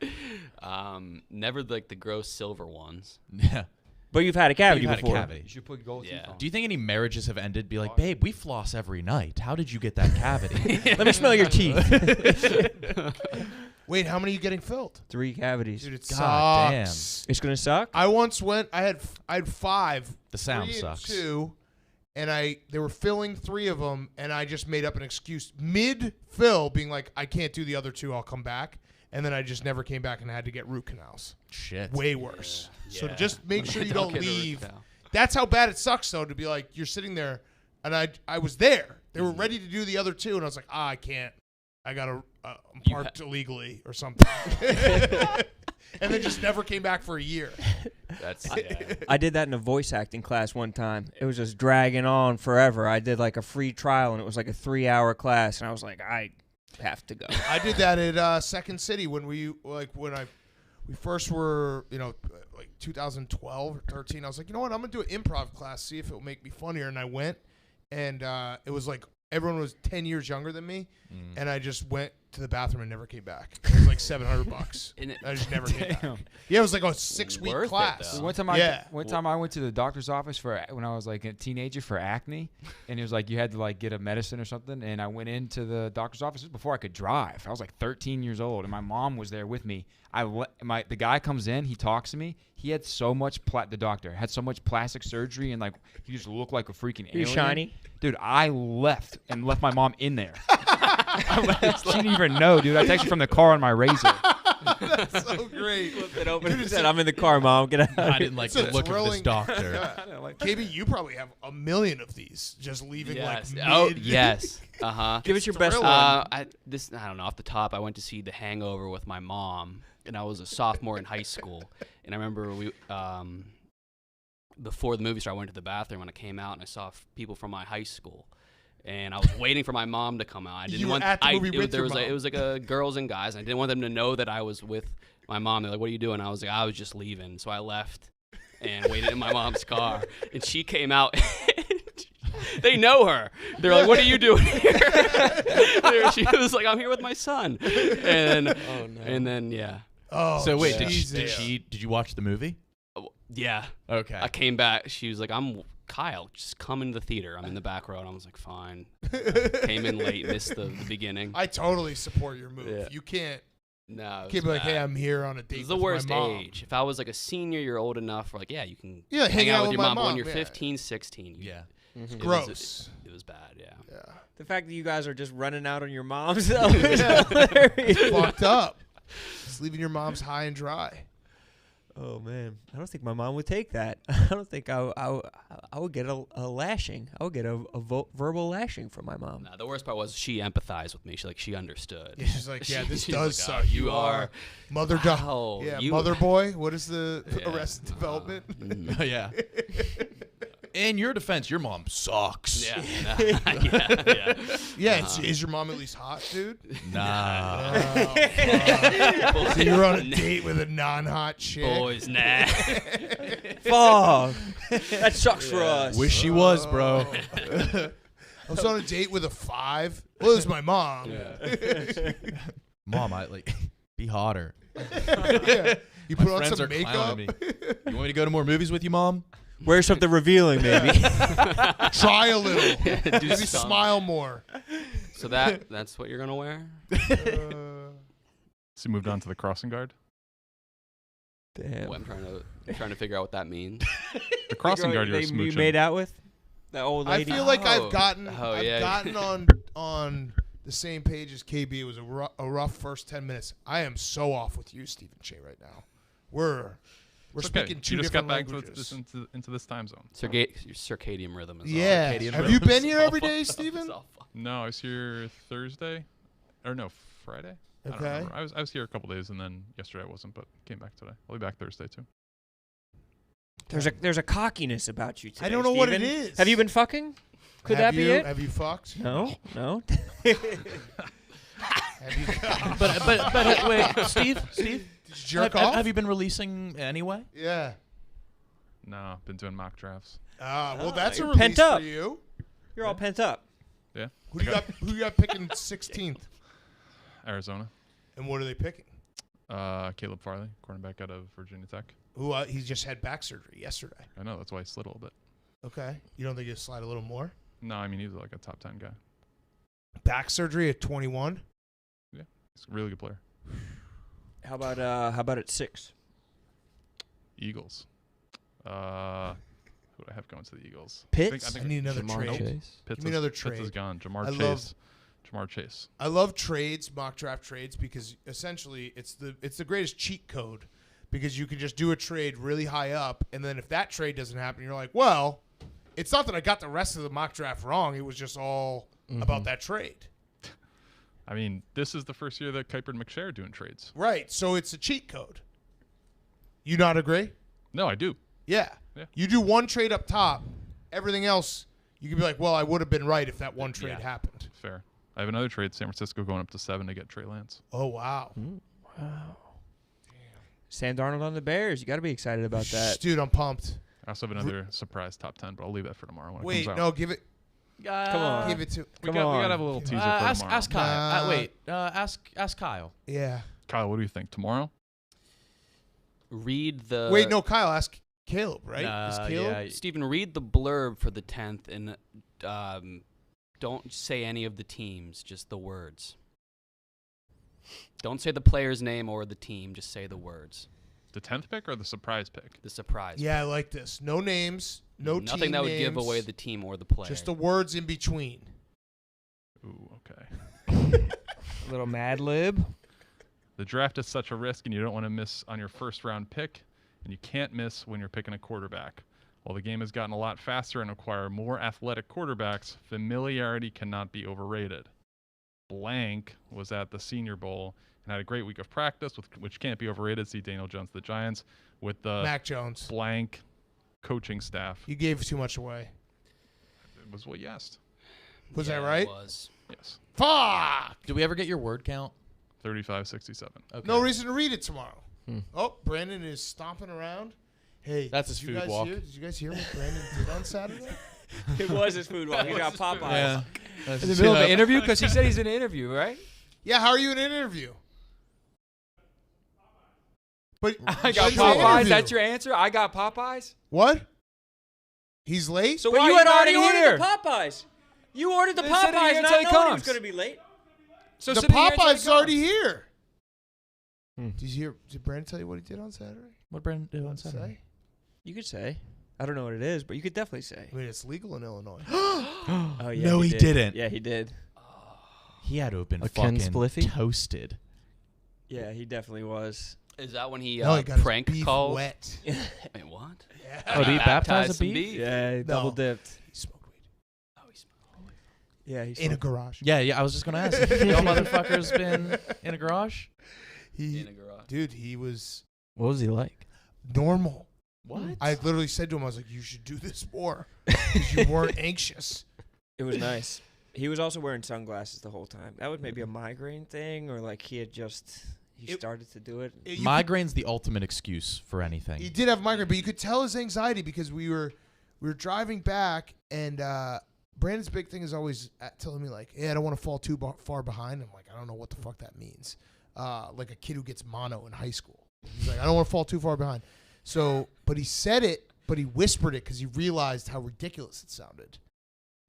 Never like the gross silver ones. Yeah. But you've had a cavity You've had a before. You cavity. should put gold Yeah. teeth on. Do you think any marriages have ended? Be like, babe, we floss every night. How did you get that cavity? Let me smell your teeth. Wait, how many are you getting filled? 3 cavities. Dude, it God damn. sucks. It's gonna suck. I once went. I had 5. The sound 3 and sucks. 2, and they were filling 3 of them, and I just made up an excuse mid fill, being like, I can't do the other 2. I'll come back, and then I just never came back and had to get root canals. Shit. Way worse. So Yeah. just make sure you don't get a root leave. canal. That's how bad it sucks, though, to be like, you're sitting there, and I was there. They were ready to do the other 2, and I was like, I can't. I got to I'm parked illegally or something. And then just never came back for a year. That's I did that in a voice acting class one time. It was just dragging on forever. I did like a free trial, and it was like a 3-hour class, and I was like, I have to go. I did that at Second City when we first were, like 2012 or 13. I was like, you know what? I'm gonna do an improv class, see if it will make me funnier. And I went, and it was like everyone was 10 years younger than me, and I just went to the bathroom and never came back. It was like $700. I just never came back. Yeah, it was like a 6-week Worth it, class. though. One time I went to the doctor's office when I was like a teenager for acne, and it was like you had to like get a medicine or something. And I went into the doctor's office before I could drive. I was like 13 years old, and my mom was there with me. The guy comes in, he talks to me. He had so much the doctor had so much plastic surgery, and like he just looked like a freaking alien. You shiny? Dude, I left my mom in there. She didn't even know, dude. I texted from the car on my Razor. That's so great. Flipped it open and said, I'm in the car, Mom. Get out. I didn't like the look of this doctor. Yeah. KB, you probably have a million of these, just leaving Yes. like Oh, mid. yes. Uh-huh. Give us your best one. I don't know, off the top, I went to see The Hangover with my mom, and I was a sophomore in high school. And I remember before the movie started, I went to the bathroom when I came out, and I saw people from my high school. And I was waiting for my mom to come out. I didn't You were want at the movie with your mom. it was like a girls and guys. And I didn't want them to know that I was with my mom. They're like, "What are you doing?" I was like, "I was just leaving." So I left and waited in my mom's car. And she came out. They know her. They're like, "What are you doing here?" She was like, "I'm here with my son." And then yeah. Oh, So wait, Jesus. did you watch the movie? Yeah. Okay. I came back. She was like, Kyle, just come into the theater. I'm in the back row. And I was like, fine. Came in late, missed the beginning. I totally support your move. Yeah. You can't No, be like, hey, I'm here on a date It's the with worst my mom. age. If I was like a senior, you're old enough. Like, yeah, you can hang out out with with your my mom. But mom, when you're yeah. 15, 16, It's it gross. it was bad, yeah. Yeah. The fact that you guys are just running out on your moms though is hilarious. Fucked up. Just leaving your mom's high and dry. Oh man, I don't think my mom would take that. I don't think I would get a lashing. I would get a verbal lashing from my mom. Nah, the worst part was she empathized with me. She understood. Yeah, she's like, yeah, this She's does like, suck. oh, you are mother wow, Yeah, you- mother boy. What is the Yeah. Arrested Development? Oh, yeah. In your defense, your mom sucks. Yeah, yeah. Yeah, is your mom at least hot, dude? Nah. So you're on a date with a non-hot chick? Boys, nah. Fuck, that sucks for us. Wish she was, bro. I was on a date with a 5. Well, it was my mom. Mom, be hotter. Yeah. You put My on friends some are makeup. clowning me. You want me to go to more movies with you, Mom? Wear something revealing, maybe. Try a little. Do Maybe some. smile more. So that's what you're gonna wear? So you moved on to the crossing guard. Damn. Well, I'm trying to figure out what that means. The crossing guard you're you smooching. made out with that old I lady. feel like Oh. I've gotten yeah. on the same page as KB. It was a rough first 10 minutes. I am so off with you, Stephen Shea, right now. We're It's speaking okay. two You just got different back languages. into this time zone. Your circadian rhythm is Yeah. off. Circadian Have rhythm you been is here all every day, fucked up. Steven? It's all fucked. No, I was here Thursday, or no, Friday. I don't Okay. remember. I was here a couple days, and then yesterday I wasn't, but came back today. I'll be back Thursday too. There's a cockiness about you today. I don't know what it Steven. is. Have you been fucking? Could that be it? Have you fucked? No. Have you But wait, Steve, Did you jerk off? have you been releasing anyway? Yeah. No, been doing mock drafts. Well, that's a you're release pent up. for you. You're all pent up. Yeah, Who you got picking 16th? Arizona. And what are they picking? Caleb Farley, cornerback out of Virginia Tech. Who he just had back surgery yesterday. I know, that's why he slid a little bit. Okay. You don't think he'll slide a little more? No, I mean he's like a top 10 guy. Back surgery at 21? He's a really good player. How about at 6? Eagles. Who do I have going to the Eagles? Pitts? I need another Jamar trade. Chase. Pitts Give me another Pitts is trade. gone. Jamar I Chase. Jamar Chase. I love trades, mock draft trades, because essentially it's the greatest cheat code, because you can just do a trade really high up, and then if that trade doesn't happen, you're like, well, it's not that I got the rest of the mock draft wrong. It was just all about that trade. I mean, this is the first year that Kuiper and McShay are doing trades. Right. So it's a cheat code. You not agree? No, I do. Yeah. Yeah. You do one trade up top, everything else you can be like, well, I would have been right if that one trade happened. Fair. I have another trade, San Francisco going up to 7 to get Trey Lance. Oh, wow. Wow. Sam Darnold on the Bears. You got to be excited about that. Dude, I'm pumped. I also have another surprise top 10, but I'll leave that for tomorrow when it Wait, comes out. no, give it. Come on. Give it to. we come got on. to have a little teaser for Ask tomorrow. Kyle. Nah. Ask Kyle. Yeah. Kyle, what do you think? Tomorrow? Read the. Wait, no, Kyle, ask Caleb, right? Is Nah, Caleb? yeah. Steven, read the blurb for the 10th and don't say any of the teams, just the words. Don't say the player's name or the team, just say the words. The 10th pick or the surprise pick? The surprise. Yeah, I like this. No names, no Nothing team that would give names, away the team or the player. just the words in between. Ooh, okay. A little Mad Lib. The draft is such a risk, and you don't want to miss on your first round pick, and you can't miss when you're picking a quarterback. While the game has gotten a lot faster and acquire more athletic quarterbacks, familiarity cannot be overrated. Blank was at the Senior Bowl and had a great week of practice, which can't be overrated. See Daniel Jones, the Giants, with the Mac Jones. blank coaching staff. You gave too much away. It was what you asked. Was that Yeah, right? It was. Yes. Fuck! Did we ever get your word count? 35-67. Okay. No reason to read it tomorrow. Oh, Brandon is stomping around. Hey, That's did his you food guys walk. Did you guys hear what Brandon did on Saturday? It was his food walk. He got Popeyes. In the middle of an interview? Because he said he's in an interview, right? Yeah, how are you in an interview? But I got when's the Popeyes. interview? That's your answer? I got Popeyes? What? He's late? So But why you you had not already ordered here. the Popeyes? You ordered the Then sit in here Popeyes, until not he knowing he was comes. going to be late. So the sit in here until he Popeyes is already comes. here. Did Brandon tell you what he did on Saturday? What Brandon do on Say? Saturday? You could say. I don't know what it is, but you could definitely say. I mean, it's legal in Illinois. Oh, yeah, No, he did. didn't. Yeah, he did. He had to have been A Ken fucking Spliffy? toasted. Yeah, he definitely was. Is that when he, No, he got his prank beef called? wet. Wait, what? Oh, did he baptize a some beef? Yeah, he double dipped. He smoked weed. Oh, he smoked. Yeah, he's In a garage. Yeah, I was just gonna ask. Y'all motherfuckers been in a garage? In a garage. Dude, he was What was he like? normal. What? I literally said to him, I was like, you should do this more. Because you weren't anxious. It was nice. He was also wearing sunglasses the whole time. That was maybe a migraine thing, or like he had just started to do it. Migraine's the ultimate excuse for anything. He did have migraine, but you could tell his anxiety because we were driving back, and Brandon's big thing is always telling me like, "Hey, I don't want to fall too far behind." I'm like, I don't know what the fuck that means. Like a kid who gets mono in high school. He's like, I don't want to fall too far behind. So, but he said it, but he whispered it because he realized how ridiculous it sounded.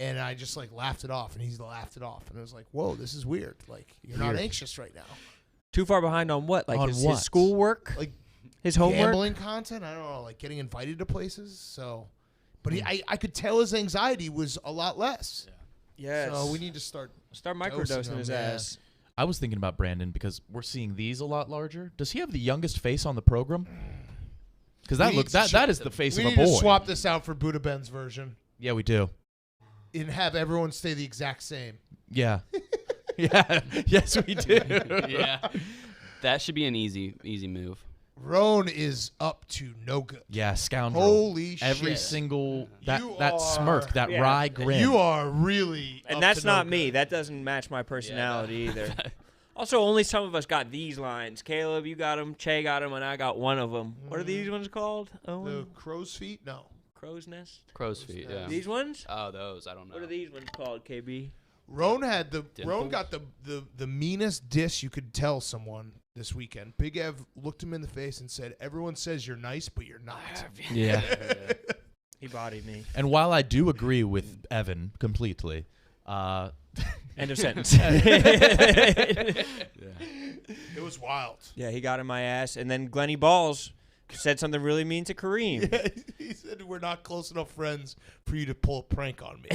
And I just like laughed it off, and he laughed it off, and I was like, "Whoa, this is weird. Like you're not anxious right now. Too far behind on what? Like On his what? schoolwork? Like his homework? gambling content. I don't know, like getting invited to places. So, but I could tell his anxiety was a lot less. Yes. So we need to start microdosing dosing his him, yeah. ass. I was thinking about Brandon because we're seeing these a lot larger. Does he have the youngest face on the program? Because We that need looks to that is the face We of need a to boy. swap this out for Buddha Ben's version Yeah, we do. and have everyone stay the exact same. Yeah. Yeah. Yes, we do. Yeah. That should be an easy move. Roan is up to no good. Yeah, scoundrel. Holy Every shit. single You that smirk, are- that Yeah. wry grin. You are really And up that's to no not me. good. That doesn't match my personality either. Also, only some of us got these lines. Caleb, you got them. Che got them, and I got one of them. What are these ones called? The Owen? crow's feet? No. Crow's nest? Crow's feet, yeah. These ones? Oh, those. I don't know. What are these ones called, KB? Roan had Roan Dimples? got the meanest diss you could tell someone this weekend. Big Ev looked him in the face and said, "Everyone says you're nice, but you're not." Yeah. He bodied me. And while I do agree with Evan completely, End of sentence. It was wild. Yeah, he got in my ass. And then Glenny Balls said something really mean to Kareem. He said, "We're not close enough friends for you to pull a prank on me."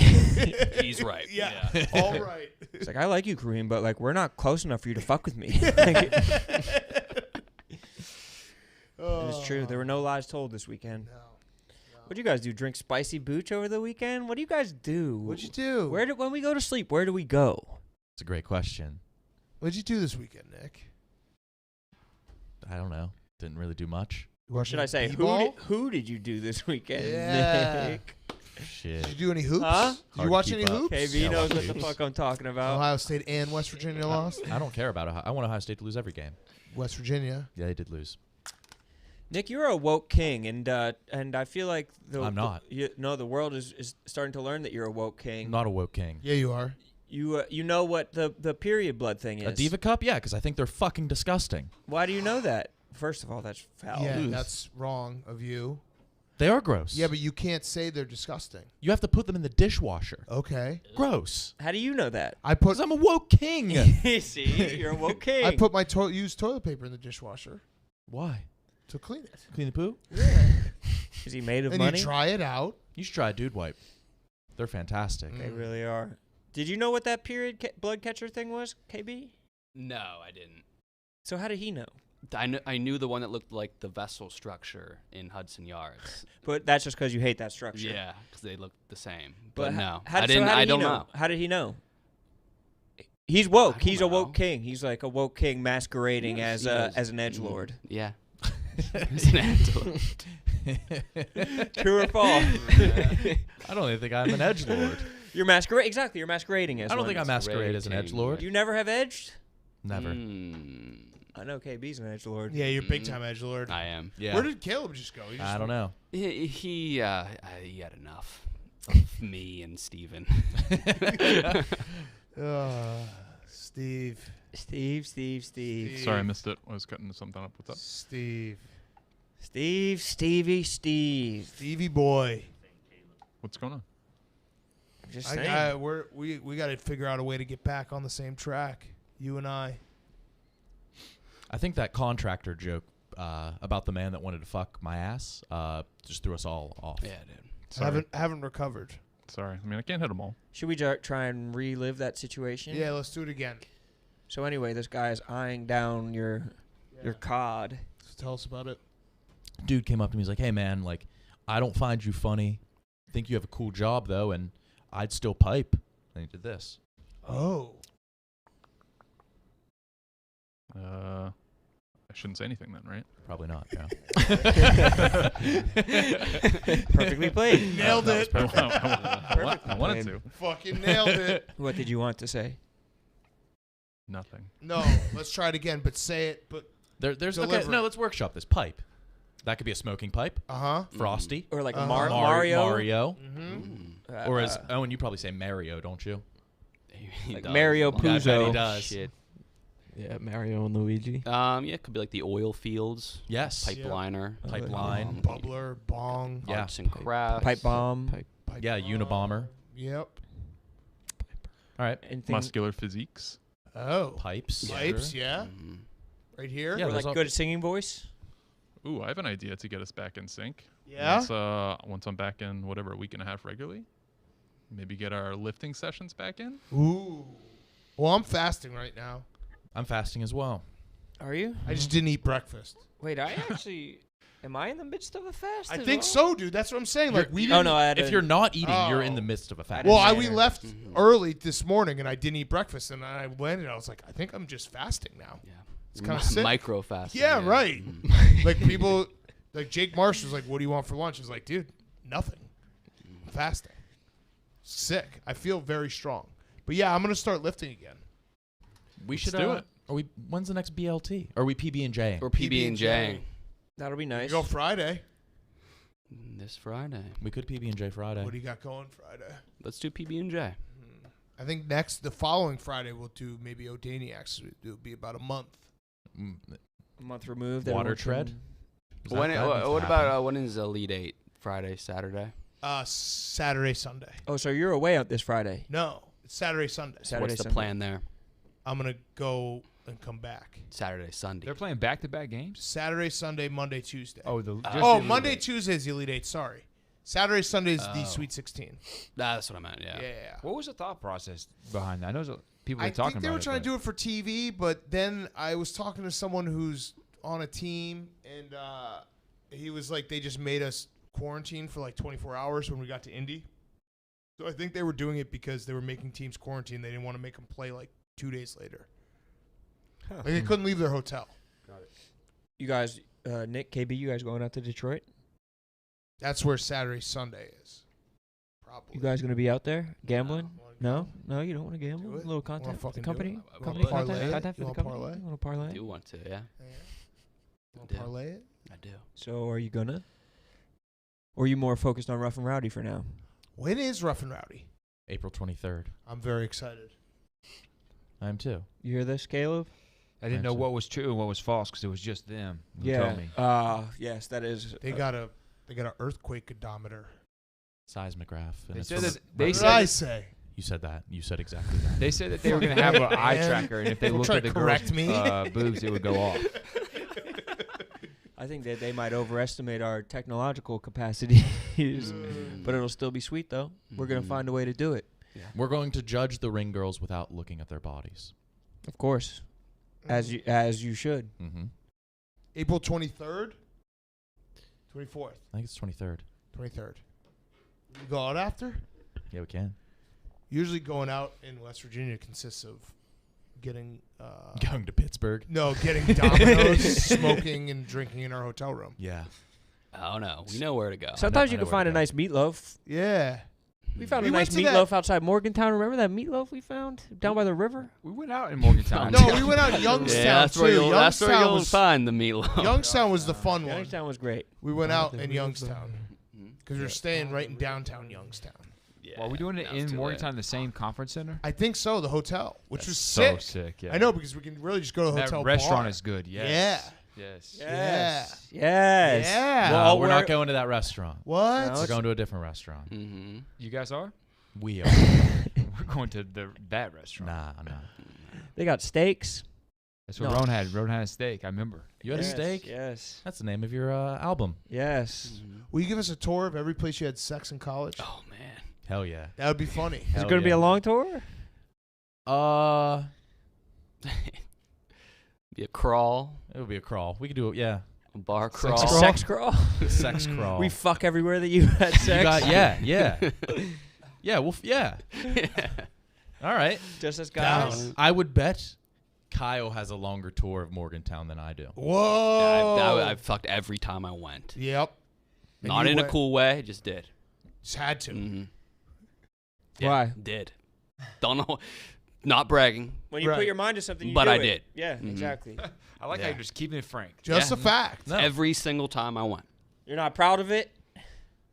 He's right. Yeah. All right. It's like, I like you, Kareem, but like we're not close enough for you to fuck with me. And it's true. There were no lies told this weekend. No. What'd you guys do? Drink spicy booch over the weekend? What do you guys do? What'd you do? When we go to sleep, where do we go? it's a great question. What'd you do this weekend, Nick? I don't know. Didn't really do much. You watch Should I any say b-ball? who did you do this weekend? Yeah. Nick? Shit. Did you do any hoops? Huh? Did Hard you to watch keep any up. hoops? KB Yeah, knows watch what the hoops. fuck I'm talking about. Ohio State and West Virginia lost. I don't care about Ohio. I want Ohio State to lose every game. West Virginia. Yeah, they did lose. Nick, you're a woke king, and I feel like I'm not. The world is starting to learn that you're a woke king. I'm not a woke king. Yeah, you are. You know what the period blood thing is? A Diva Cup? Yeah, because I think they're fucking disgusting. Why do you know that? First of all, that's foul. Yeah, Oof. that's wrong of you. They are gross. Yeah, but you can't say they're disgusting. you have to put them in the dishwasher. Okay. Gross. How do you know that? I put Because I'm a woke king. See, you're a woke king. I put my used toilet paper in the dishwasher Why? to clean it. Clean the poo? Is he made of And money? you try it out. You should try a dude wipe. They're fantastic. They really are. Did you know what that period blood catcher thing was, KB? No, I didn't. So how did he know? I knew the one that looked like the vessel structure in Hudson Yards. But that's just because you hate that structure. Yeah, because they look the same. But, But no, How, I didn't. So how did I he don't know? know. How did he know? He's woke. I don't He's a woke know. king. He's like a woke king masquerading Yes, as he as an edgelord. Yeah. As an antelope. True or false? I don't even think I'm an edgelord. You're masquerading. Exactly. You're masquerading as I don't one. think I masquerade as an Masquerade edgelord. You never have edged? Never. Mm, I know KB's an edgelord. Yeah, you're big time edgelord. I am. Yeah. Where did Caleb just go? He just I don't know. He had enough of me and Steven. Steve. Steve. Sorry, I missed it. I was cutting something up. What's up? Steve. Stevie. Stevie boy. What's going on? Just saying. We got to figure out a way to get back on the same track. You and I. I think that contractor joke about the man that wanted to fuck my ass just threw us all off. Yeah, dude. Sorry. Haven't recovered. Sorry. I mean, I can't hit them all. Should we try and relive that situation? Yeah, let's do it again. So anyway, this guy is eyeing down your cod. So tell us about it. Dude came up to me. He's like, "Hey man, like, I don't find you funny. Think you have a cool job though, and I'd still pipe." And he did this. Oh. I shouldn't say anything then, right? Probably not. Yeah. Perfectly played. Nailed it. I wanted to. Fucking nailed it. What did you want to say? Nothing. No, let's try it again, but say it. But There's okay. Deliver. No, let's workshop this pipe. That could be a smoking pipe. Frosty. Or like a Uh-huh. Mario? Mario. Mm-hmm. Or as Owen, you probably say Mario, don't you? He like does. Mario I bet he Puzo. does. Shit. Yeah, Mario and Luigi. Yeah, it could be like the oil fields, Yes. pipeliner, Pipeline. Bubbler, bong. Yeah. arts and crafts, Pipe bomb. Pipe. Yeah, Unabomber. Yep. All right. Anything Muscular physiques. Oh. Pipes. Pipes, yeah. Mhm. Right here. Yeah, or there's like all- good singing voice? Ooh, I have an idea to get us back in sync. Yeah. Once I'm back in whatever, a week and a half regularly. Maybe get our lifting sessions back in. Ooh. Well, I'm fasting right now. I'm fasting as well. Are you? I just didn't eat breakfast. Wait, I actually am I in the midst of a fast? I as think well? so, dude. That's what I'm saying. Like we. Oh Didn't, no, I had If a- you're not eating, you're in Oh. the midst of a fast. Well, didn't we matter. left Mhm. early this morning, and I didn't eat breakfast, and I went and I was like, I think I'm just fasting now. Yeah, It's kinda sick. micro fast. Yeah, right. Mhm. Like people, like Jake Marsh was like, "What do you want for lunch?" I was like, "Dude, nothing. I'm fasting." Sick. I feel very strong. But yeah, I'm gonna start lifting again. We Let's should do it. Are we? When's the next BLT? Are we PB&J? Or PB&J That'll be nice. We go Friday. this Friday. We could PB&J Friday. What do you got going Friday? Let's do PB&J. I think the following Friday, we'll do maybe Odaniacs. It'll be about a month. Mm, A month removed. Water everyone tread? can- is that- When, that needs to what happen. about when is Elite 8? Friday, Saturday? Saturday, Sunday. Oh, so you're away out this Friday? No, it's Saturday, Sunday. Saturday, What's the Sunday. plan there? I'm gonna go and come back. Saturday, Sunday. They're playing back-to-back games. Saturday, Sunday, Monday, Tuesday. Oh, just Oh, the Monday, Elite Eight. Tuesday is the Elite Eight. Sorry. Saturday, Sunday is the Oh. Sweet 16. That's what I meant, yeah. Yeah. What was the thought process behind that? I know people I were talking think they about were it, trying but- to do it for TV, but then I was talking to someone who's on a team, and he was like, they just made us quarantine for like 24 hours when we got to Indy. So I think they were doing it because they were making teams quarantine. They didn't want to make them play like 2 days later. Like they couldn't leave their hotel. You guys, Nick, KB, you guys going out to Detroit? That's where Saturday, Sunday is. Probably. You guys gonna be out there gambling? Wanna No, you don't want to gamble. Do it. A little content for the fucking do company. it? Wanna Company parlay content, it? content for You the wanna company. parlay? You want to parlay? I do want to, yeah. Yeah. Wanna Yeah. parlay it? I do. So are you gonna? Or are you more focused on Rough and Rowdy for now? When is Rough and Rowdy? April 23rd. I'm very excited. I am too. You hear this, Caleb? I didn't know Answer. what was true and what was false because it was just them who told me. Yes, that is. They got an earthquake odometer. Seismograph. And They it's said from- that- they What said did I that- say? You said that. You said exactly that. They said that they were going to have an eye Man. tracker, and if they Don't looked try at to the girl's correct me. boobs, it would go off. I think that they might overestimate our technological capacities, but it'll still be sweet though. We're gonna find a way to do it. We're going to judge the ring girls without looking at their bodies. Of course, as you should. Mm-hmm. April 23rd, 24th, I think it's 23rd. 23rd. You go out after? Yeah, we can. Usually going out in West Virginia consists of getting Going to Pittsburgh. getting Domino's, smoking and drinking in our hotel room. Yeah. Oh no, we know where to go. Sometimes I you know can where find to a go. nice meatloaf. Yeah. We found We a nice went to that- meatloaf outside Morgantown. Remember that meatloaf we found down by the river? We went out in Morgantown. No, we went out Youngstown that's too. where you'll Youngstown was find the meatloaf. Youngstown was the fun one. Youngstown was great. We went out in Youngstown because we were staying right in downtown Youngstown. Yeah, Well, are we doing it that was in too Morgantown, the same conference center? I think so. The hotel, which was So sick. sick, yeah. I know because we can really just go to the That hotel restaurant bar. is good, yes. Yes. Yes. Yes. Yeah. No, Well, we're not going to that restaurant. What? No, We're going to a different restaurant. late. Mm-hmm. You guys are? We are. We're going to that restaurant. Nah. They got steaks. That's what No. Roan had. Roan had a steak, I remember. You had Yes, a steak? Yes. That's the name of your album. Yes. Will you give us a tour of every place you had sex in college? Oh man. Hell yeah. That would be funny. Is Hell it going to be yeah. a long tour? Be a crawl, It would be a crawl. We could do it, yeah. a bar Sex crawl. crawl? Sex crawl? Sex crawl. We fuck everywhere that you had sex. You got, yeah. Yeah, yeah. All right. Just as guys. Down. I would bet Kyle has a longer tour of Morgantown than I do. Whoa. I fucked every time I went. Yep. And Not you in a went- cool way, just did. Just had to. Mm-hmm. Why? Did. Don't know. Not bragging. When you Right. put your mind to something, you But do I it. did. Yeah, Mhm. exactly. I like how Yeah. you're just keeping it frank. Just Yeah. a fact. No. Every single time I went. You're not proud of it.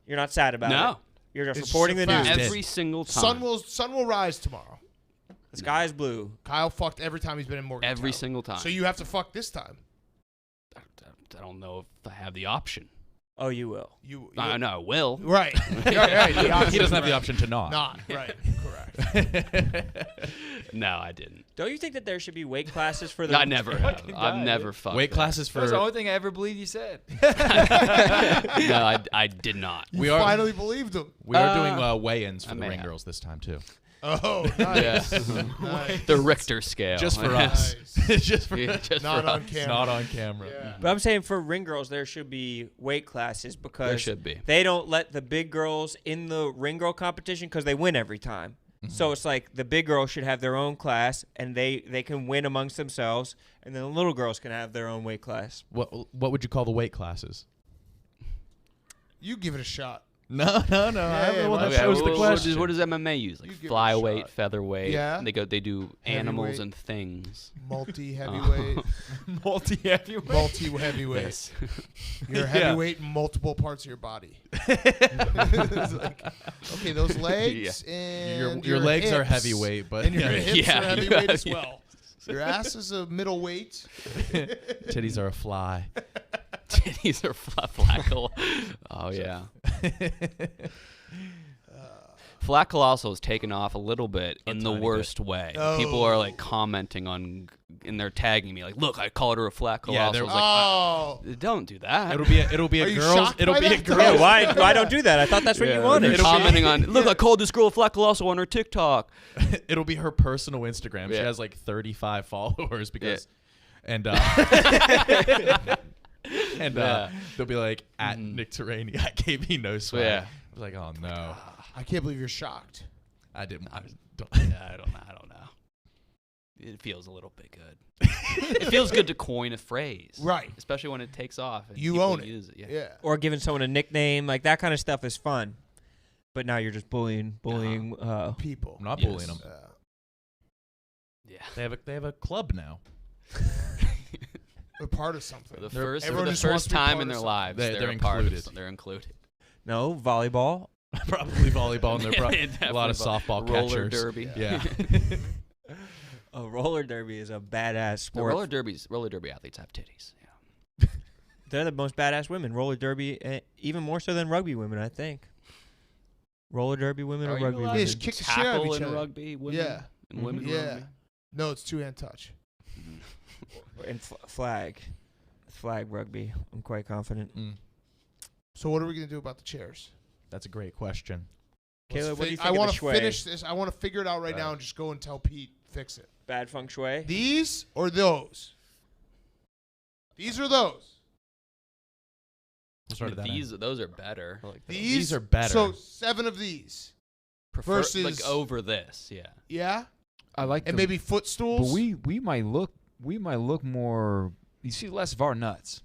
You're not sad about it. No. You're just It's reporting the just a news. fact. Every single time. Sun will rise tomorrow. The sky is blue. Kyle fucked every time he's been in Morgantown. Every single time. So you have to fuck this time. I don't know if I have the option. Oh, you will. You I know I will. Right. right. The He option- doesn't have the right. option to not. Not. Right. Correct. No, I didn't. Don't you think that there should be weight classes for the? I never have. Fucking I've guy, never dude. fucked. Weight that. classes That was the for. only thing I ever believed you said. No, I did not. You We are- finally believed him. We are doing weigh-ins for I the may ring have. girls this time too. Oh, nice. Nice. The Richter scale. Just for us. Nice. Just for Yeah, just Not for on us. camera. not on camera. Yeah. But I'm saying for ring girls, there should be weight classes because There should be. they don't let the big girls in the ring girl competition because they win every time. So it's like the big girls should have their own class and they can win amongst themselves, and then the little girls can have their own weight class. What would you call the weight classes? You give it a shot. No. I'm the one that Okay, shows the what question. does MMA use? You Like give it a flyweight, shot. featherweight. Yeah. They do animals Heavyweight. and things. Multi-heavyweight. Multi-heavyweight. Multi-heavyweight. Yes. You're a heavyweight in multiple parts of your body. It's like, okay, those legs and Your legs are hips. heavyweight, but And your hips Yeah, are you heavyweight got- as well. Your ass is a middleweight. titties are a fly. Titties are flackle. Oh yeah. Flat colossal is taken off a little bit in the tiny worst way. Oh. People are like commenting on, and they're tagging me like, "Look, I called her a flat Yeah, colossal." they're- I was like, Oh. "Don't do that." It'll be Are a you girls. shocked It'll by be a that? girls. Yeah, why don't do that? I thought that's what you wanted. They're commenting on, "Look, I called this girl a flat colossal on her TikTok." It'll be her personal Instagram. She Yeah. has like 35 followers because, and Yeah. they'll be like at Nick Terrani at KB No Sweat. Yeah. I was like, oh no, I can't believe you're shocked. I didn't. I don't. Yeah, I don't know. It feels a little bit good. It feels good to coin a phrase, Right. Especially when it takes off. And You people own it. use it. Yeah. Yeah. Or giving someone a nickname, like that kind of stuff is fun. But now you're just bullying. People. I'm not Yes. bullying them. Yeah. They have a club now. They're part of something. For the first, for everyone the just wants first to be time part in of their something. lives, They're they're a part of included. something. They're included. No, volleyball. Probably volleyball, and they're Definitely a lot of softball roller catchers. derby. Yeah. A roller derby is a badass The sport. roller derby athletes have titties. They're the most badass women. Roller derby, even more so than rugby women, I think. Roller derby women Are or you rugby allowed women? Yeah, just kick the shit out of Tackle each in other. rugby, women, Yeah. and women Yeah. rugby. No, it's two-hand touch. And flag rugby. I'm quite confident. Mm. So what are we gonna do about the chairs? That's a great question. Caleb, what do you think I of want the to shui? finish this. I want to figure it out right now and just go and tell Pete fix it. Bad feng shui. These or those? These or those? We'll start at that end. Those are better. These are better. So 7 of these. Prefer, versus- like over this, yeah. Yeah, I like and them, maybe footstools. but we might look more. You see less of our nuts.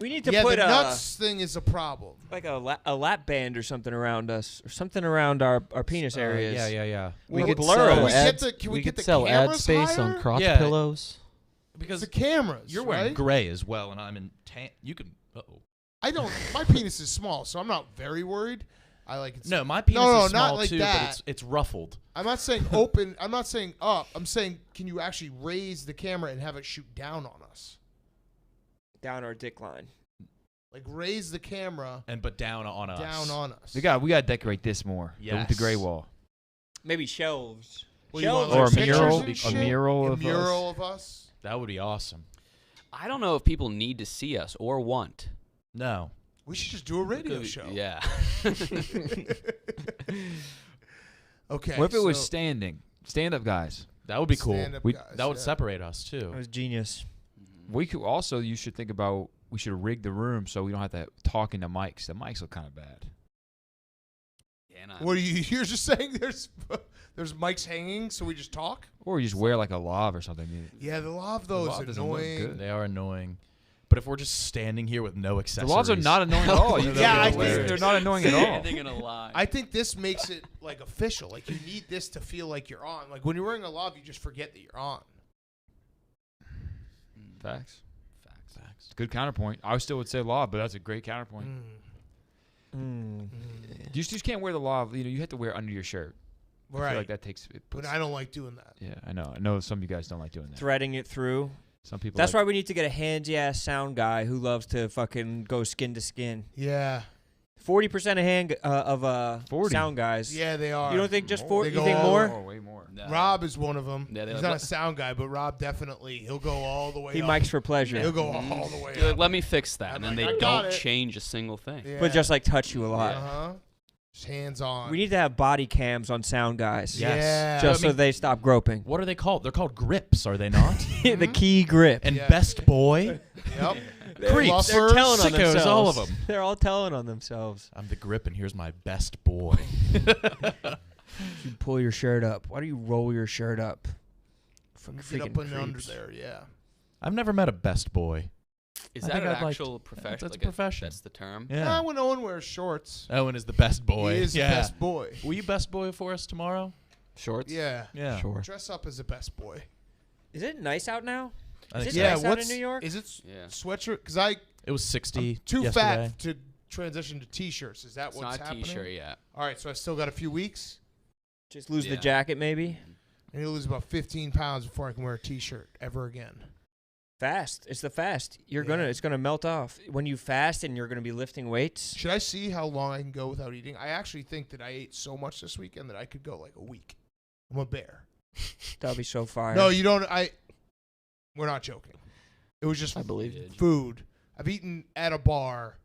We need to yeah, put the a nuts thing is a problem. like a lap band or something around us, or something around our penis areas. Yeah. We Well, could blur sell it. Can we ad, get the, can we get the sell ad cameras space higher? on crotch Yeah. pillows. Because the cameras. you're wearing right? gray as well, and I'm in tan. You can. Uh-oh. I don't. My penis is small, so I'm not very worried. I like it. No, my penis No, is not small like too, that. but it's ruffled. I'm not saying open. I'm not saying up. I'm saying, can you actually raise the camera and have it shoot down on us? Down our dick line. Like raise the camera But down on us. down on us. We got to decorate this more. With the gray Yes. wall. Maybe shelves. Well, you want, Or a like, pictures mural. and A shit? mural A of mural us. of us. That would be awesome. I don't know if people need to see us or want. No. We should just do a radio show. Yeah. Okay. What if it was so standing? Stand up guys. That would be cool. stand-up We, guys, that would yeah. separate us too. That was genius. We could also. You should think about. We should rig the room so we don't have to talk into mics. The mics look kind of bad. Yeah, nah. What are you? You're just saying there's mics hanging, so we just talk. Or you just wear like a lav or something. Yeah, the lav The though lav is doesn't look annoying. good. They are annoying. But if we're just standing here with no The accessories. lavs are not annoying at all. You Yeah, I can't think they're not annoying at all. Standing in a line. I think this makes it like official. Like you need this to feel like you're on. Like when you're wearing a lav, you just forget that you're on. Facts. Facts. Good counterpoint. I still would say lav, but that's a great counterpoint. You just can't wear the lav. You know, you have to wear it under your shirt. I Right. feel like that takes. It But puts, I don't like doing that. yeah, I know. I know some of you guys don't like doing that. Threading it through. Some people. That's like, why we need to get a handsy ass sound guy who loves to fucking go skin to skin. Yeah. 40% of 40. sound guys. Yeah, they are. You don't think just More. 40? They You go think all more? Oh, way more. No. Rob is one of them. Yeah, He's they're- not a sound guy, but Rob definitely he'll go all the way. He up. mics for pleasure. He'll go all the way. You're like, up. let me fix that. I'm And then like, they I got don't it. change a single thing. Yeah. But just like touch you a lot. Uh-huh. Just hands on. We need to have body cams on sound guys. Yes. Yeah. Just I mean- so they stop groping. What are they called? They're called grips, are they not? The key grip. And Yeah. best boy. Yep. Creeps. They're telling on Sickos, themselves. all of them. They're all telling on themselves. I'm the grip, and here's my best boy. You pull your shirt up. Why do you roll your shirt up? Get up and under there. Yeah. I've never met a best boy. Is I that think an I'd like actual profession? that's like a profession. That's the term? Yeah. When Owen wears shorts, Owen is the best boy. he is yeah. the best boy. Will you best boy for us tomorrow? Shorts? Yeah. Yeah. Sure. Dress up as a best boy. Is it nice out now? I Is think it so. nice out in New York? Is it Yeah. sweatshirt? Because I'm It was 60 too yesterday. fat to transition to t-shirts. Is that It's what's not a happening? t-shirt yet. All right, so I still got a few weeks, Just lose Yeah. the jacket, maybe. and he'll lose about 15 pounds before I can wear a t-shirt ever again. Fast. It's the fast. Yeah. It's gonna melt off when you fast, and you're gonna be lifting weights. Should I see how long I can go without eating? I actually think that I ate so much this weekend that I could go like a week. I'm a bear. That'll be so fire. No, you don't. We're not joking. It was just I believe you. food. I've eaten at a bar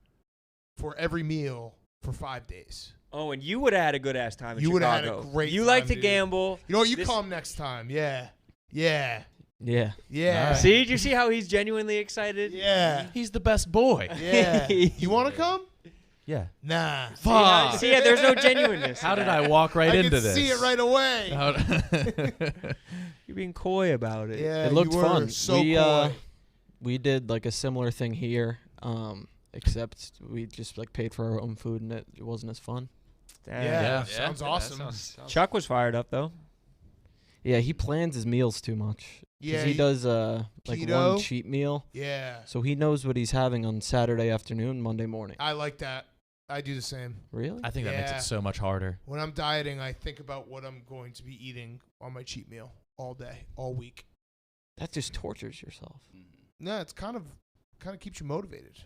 for every meal for 5 days. Oh, and you would have had a good ass time. In You would have had a Chicago. great You time, like to dude. gamble. You know what? You This- come next time. Yeah. Yeah. Yeah. Yeah. Nice. See, did you see how he's genuinely excited? Yeah. He's the best boy. Yeah. You want to come? Yeah. Nah. Fuck. See, yeah, there's no genuineness. How did I walk right I into can this? see it right away. You're being coy about it. Yeah, It looked you were fun. So we coy. we did like a similar thing here, except we just like paid for our own food and it wasn't as fun. Damn. Yeah. Yeah. Sounds awesome. Chuck was fired up though. Yeah, he plans his meals too much. Yeah, he does like keto. one cheat meal. Yeah, So he knows what he's having on Saturday afternoon, Monday morning. I like that. I do the same. Really? I think that makes Yeah. it so much harder. When I'm dieting, I think about what I'm going to be eating on my cheat meal all day, all week. That just tortures yourself. No, it's kind of keeps you motivated.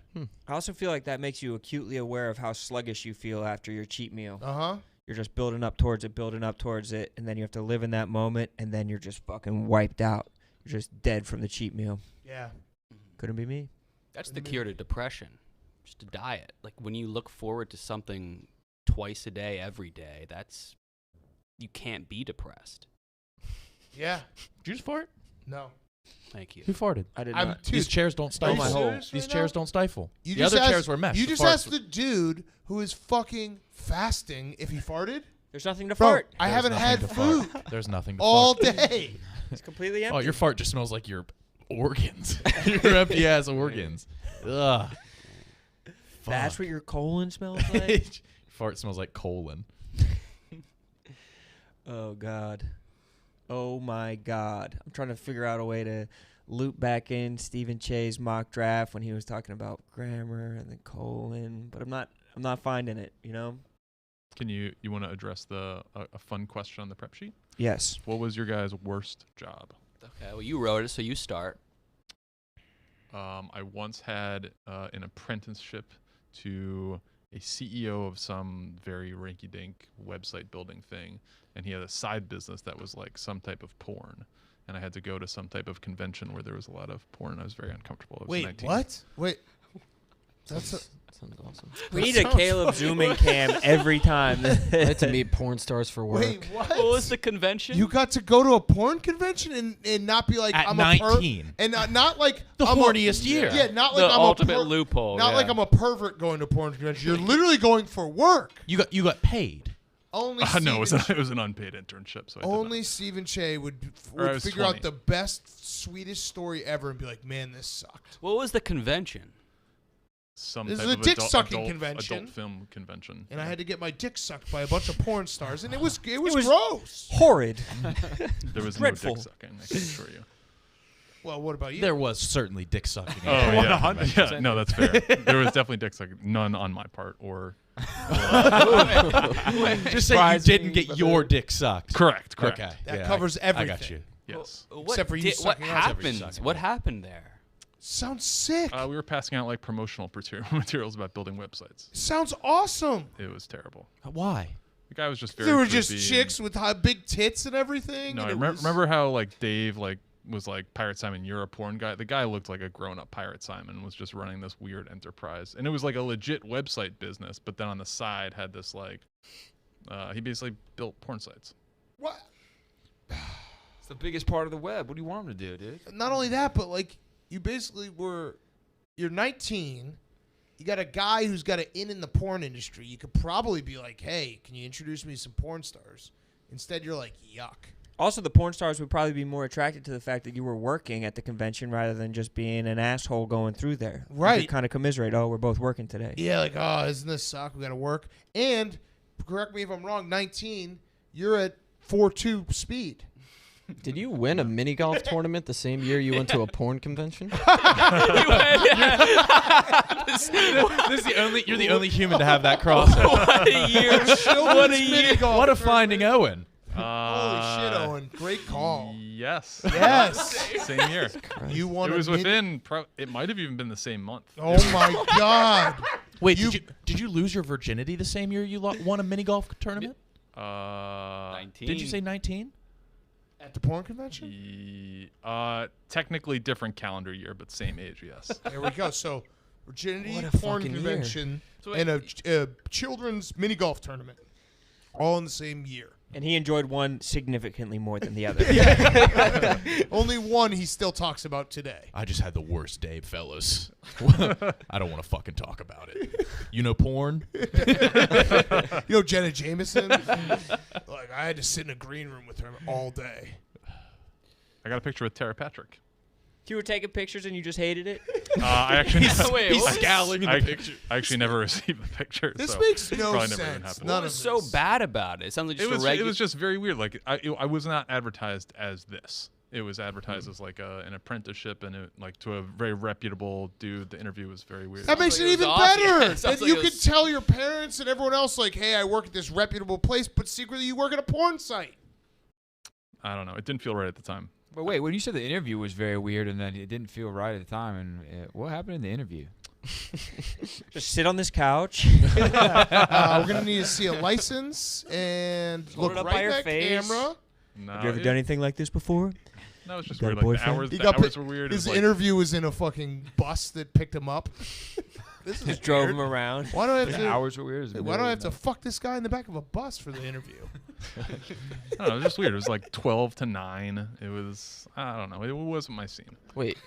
I also feel like that makes you acutely aware of how sluggish you feel after your cheat meal. Uh-huh. You're just building up towards it, and then you have to live in that moment, and then you're just fucking wiped out. You're just dead from the cheat meal. Yeah. Couldn't be me. That's the cure to depression. Just a diet. Like when you look forward to something twice a day, every day, you can't be depressed. Yeah. Did you just fart? No. Thank you. Who farted? I did I'm not. dude, These chairs don't are you stifle. serious These right chairs now? don't stifle. You The just other asked, chairs were mesh. You The just farts asked were- the dude who is fucking fasting if he farted? There's nothing to Bro, fart. I There's haven't nothing had to food fart. There's nothing to all fart. day. It's completely empty. Oh, your fart just smells like your organs. Your empty ass organs. Ugh. That's Fuck. what your colon smells like? Fart smells like colon. Oh, God. Oh, my God. I'm trying to figure out a way to loop back in Stephen Che's mock draft when he was talking about grammar and the colon, but I'm not finding it, you know? Can you want to address a fun question on the prep sheet? Yes. What was your guys' worst job? Okay, well, you wrote it, so you start. I once had an apprenticeship to a CEO of some very rinky-dink website building thing, and he had a side business that was like some type of porn. And I had to go to some type of convention where there was a lot of porn. I was very uncomfortable. I was Wait, 19. what? Wait. Sounds awesome. We need a Caleb zooming cam every time. I had to meet porn stars for work. Wait, what? What was the convention? You got to go to a porn convention and not be like At I'm 19. and not like The I'm horniest year. Yeah, not the like I'm ultimate a loophole. Not yeah. like I'm a pervert going to a porn convention. You're literally going for work. You got paid. Only No, Stephen it was an unpaid internship. So I did only not. Stephen Che would Or I was figure out 20. the best, sweetest story ever and be like, man, this sucked. What was the convention? Some This type is a of dick-sucking adult convention. film convention. And I had to get my dick sucked by a bunch of porn stars, and it was was- gross. Horrid. There was dreadful. no dick sucking. I can assure you. Well, what about you? There was certainly dick sucking. Oh yeah, no, that's fair. There was definitely dick sucking. None on my part, or Just say you didn't get your dick sucked. correct. Okay. That yeah, covers I everything. got you. Yes. Except for you What sucking out. happened? sucking What out. happened there? Sounds sick. We were passing out like promotional materials about building websites. Sounds awesome. It was terrible. Why? The guy was just very. There were just creepy chicks with high, big tits and everything. No, and I it was- remember how like Dave was like Pirate Simon, you're a porn guy. The guy looked like a grown-up Pirate Simon, was just running this weird enterprise, and it was like a legit website business. But then on the side had this like, he basically built porn sites. What? It's the biggest part of the web. What do you want him to do, dude? Not only that, but like you basically you're 19. You got a guy who's got an in the porn industry. You could probably be like, hey, can you introduce me to some porn stars? Instead, you're like, yuck. Also, the porn stars would probably be more attracted to the fact that you were working at the convention rather than just being an asshole going through there. Right. Kind of commiserate. Oh, we're both working today. Yeah, like, oh, isn't this suck? We got to work. And correct me if I'm wrong. 19, you're at 4.2 speed. Did you win a mini golf tournament the same year you went to a porn convention? This is the only. You're the only human to have that crossover. What a year! What a year! What a finding, Owen. Holy shit, Owen. Great call. Yes. Yes. Same year. You won It was a mini- within. It might have even been the same month. Oh, my God. Wait, did you lose your virginity the same year you won a mini golf tournament? 19. Did you say 19? At the porn convention? Technically different calendar year, but same age. Yes. There we go. So, virginity, What a porn fucking year. convention, So and a children's mini golf tournament. All in the same year. And he enjoyed one significantly more than the other. Only one he still talks about today. I just had the worst day, fellas. I don't want to fucking talk about it. You know porn? You know Jenna Jameson? Like, I had to sit in a green room with her all day. I got a picture with Tara Patrick. You were taking pictures and you just hated it? I actually. Wait, He's what? scowling in the picture. I actually never received the picture. This so makes no probably never even sense. happened. None What of was so this. bad about it? It sounds like just It a regular. was just very weird. Like I was not advertised as this. it was advertised as like an apprenticeship, and it like to a very reputable dude. The interview was very weird. That makes it like it even was awesome. better. Yeah, it sounds That like you it could was- tell your parents and everyone else, like, hey, I work at this reputable place, but secretly you work at a porn site. I don't know. It didn't feel right at the time. But wait, when you said the interview was very weird and then it didn't feel right at the time, and what happened in the interview? Just sit on this couch. We're going to need to see a license and Hold look it up right by your at that face. camera. No, Have you ever done anything like this before? No, it was just got a weird. Like the boyfriend? hours, He the got hours were weird. It His was like, interview was in a fucking bus that picked him up. This is Just drove weird. him around. Why do I have The to? hours were weird. Why do I have to fuck this guy in the back of a bus for the interview? I don't know. It was just weird. It was like 12 to 9. It was. I don't know. It wasn't my scene. Wait,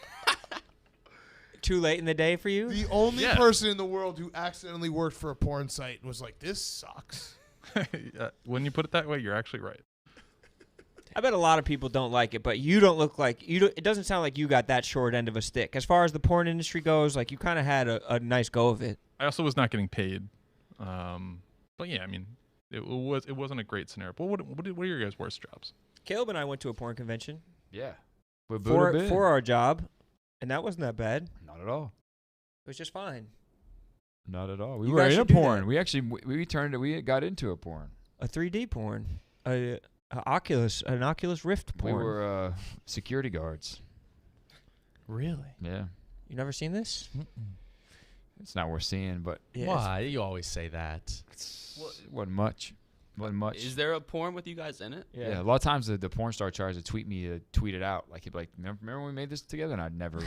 Too late in the day for you? The only Yeah. person in the world who accidentally worked for a porn site and was like, "This sucks." When you put it that way, you're actually right. I bet a lot of people don't like it, but you don't look like you. It doesn't sound like you got that short end of a stick. As far as the porn industry goes, like you kind of had a nice go of it. I also was not getting paid. But yeah, I mean, it wasn't a great scenario. But what are your guys' worst jobs? Caleb and I went to a porn convention Yeah. With for Buddha for our job, and that wasn't that bad. Not at all. It was just fine. Not at all. We You were guys in a should do porn. that. We actually we got into a porn. A 3D porn, an Oculus Rift porn. We were security guards. Really? Yeah. You never seen this? It's not worth seeing, but Yeah, Why? You always say that. it wasn't much. Wasn't much. Is there a porn with you guys in it? Yeah, a lot of times the porn star tries to tweet me to tweet it out. Like he'd be like, remember when we made this together? And I'd never You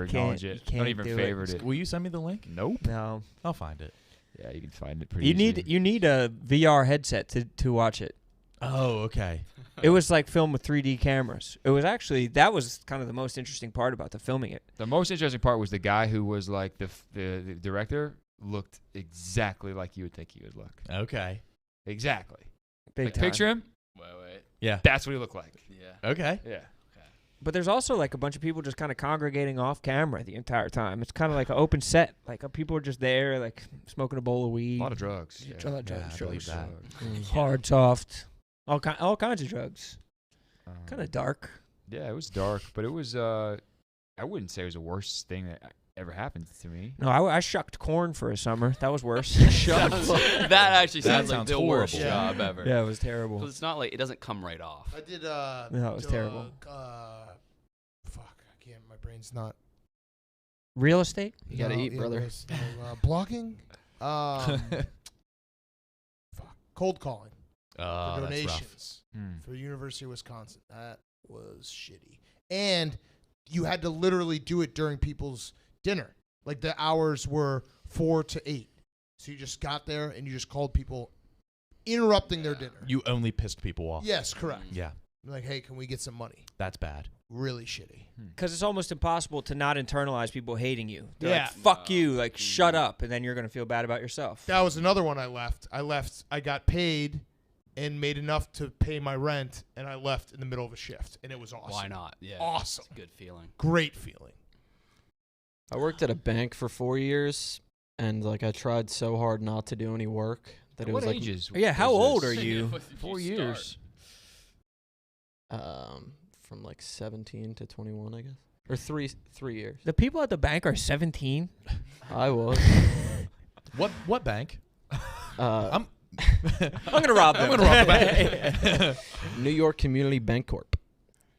acknowledge can't- it. you can't Not even do it. favored it. Will you send me the link? Nope. No. I'll find it. Yeah, you can find it pretty You easy. need a VR headset to watch it. Oh, okay. It was like filmed with 3D cameras. It was actually that was kind of the most interesting part about the filming it. The most interesting part was the guy who was like the director looked exactly like you would think he would look. Okay. Exactly. Big Like, time. picture him. Wait. Yeah. That's what he looked like. Yeah. Okay. Yeah. But there's also like a bunch of people just kind of congregating off camera the entire time. It's kind of like an open set. Like people are just there, like smoking a bowl of weed. A lot of drugs. Yeah, Yeah. a lot of drugs, I believe drugs. that. Hard, soft, all kinds of drugs. Kind of dark. Yeah, it was dark, but it was. I wouldn't say it was the worst thing that ever happened to me. No, I shucked corn for a summer. That was worse. That actually That sounds like sounds the worst horrible. job ever. Yeah, it was terrible. Because it's not like it doesn't come right off. I did. No, it was terrible. Fuck, I can't. My brain's not. Real estate? You gotta eat, brother. there's no, blocking. Fuck, cold calling Oh, for that's rough. donations for the University of Wisconsin. That was shitty, and you had to literally do it during people's dinner. Like the hours were 4 to 8, so you just got there and you just called people, interrupting their dinner. You only pissed people off. Yes, correct. Yeah. Like, hey, can we get some money? That's bad. Really shitty. Because it's almost impossible to not internalize people hating you. They're Yeah. like, fuck you, like, shut up, and then you're going to feel bad about yourself. That was another one I left. I got paid and made enough to pay my rent, and I left in the middle of a shift, and it was awesome. Why not? Yeah. Awesome. It's a good feeling. Great feeling. I worked at a bank for 4 years, and like I tried so hard not to do any work that it What was like ages? Yeah, how was old this? are you? 4 years. from like 17 to 21, I guess, or 3 years. The people at the bank are 17. I was. What bank? I'm I'm going to rob them. I'm gonna rob the bank. New York Community Bank Corp.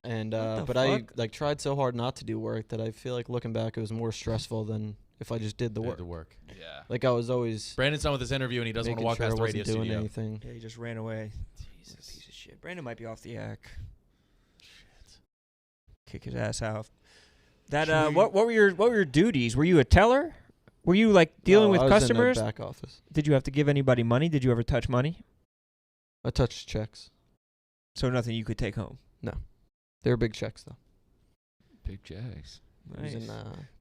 And What the but I fuck? like tried so hard not to do work that I feel like looking back it was more stressful than if I just did the work. The work. Yeah. Like I was always Brandon's done with this interview and he doesn't want to making walk sure past I the wasn't radio doing studio. anything. Yeah, he just ran away. Jesus. Piece of shit. Brandon might be off the yak. Shit. Kick his ass out. That what were your duties? Were you a teller? Were you like dealing No, with I was in the customers? back office. Did you have to give anybody money? Did you ever touch money? I touched checks. So nothing you could take home. They were big checks though. Big Jags. I was in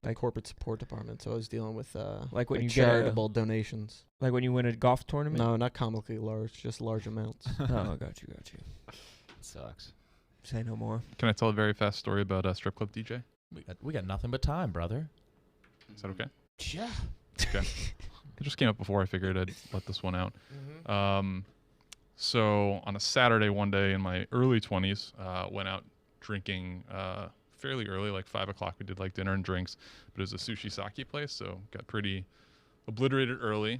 the corporate support department, so I was dealing with Like when you get a- charitable donations. Like when you win a golf tournament? No, not comically large, just large amounts. Oh, got you. Sucks. Say no more. Can I tell a very fast story about a strip club DJ? We got nothing but time, brother. Is that okay? Yeah. Okay. It just came up before. I figured I'd let this one out. Mm-hmm. So on a Saturday one day in my early 20s, went out drinking fairly early, like 5 o'clock. We did like dinner and drinks, but it was a sushi sake place, so got pretty obliterated early.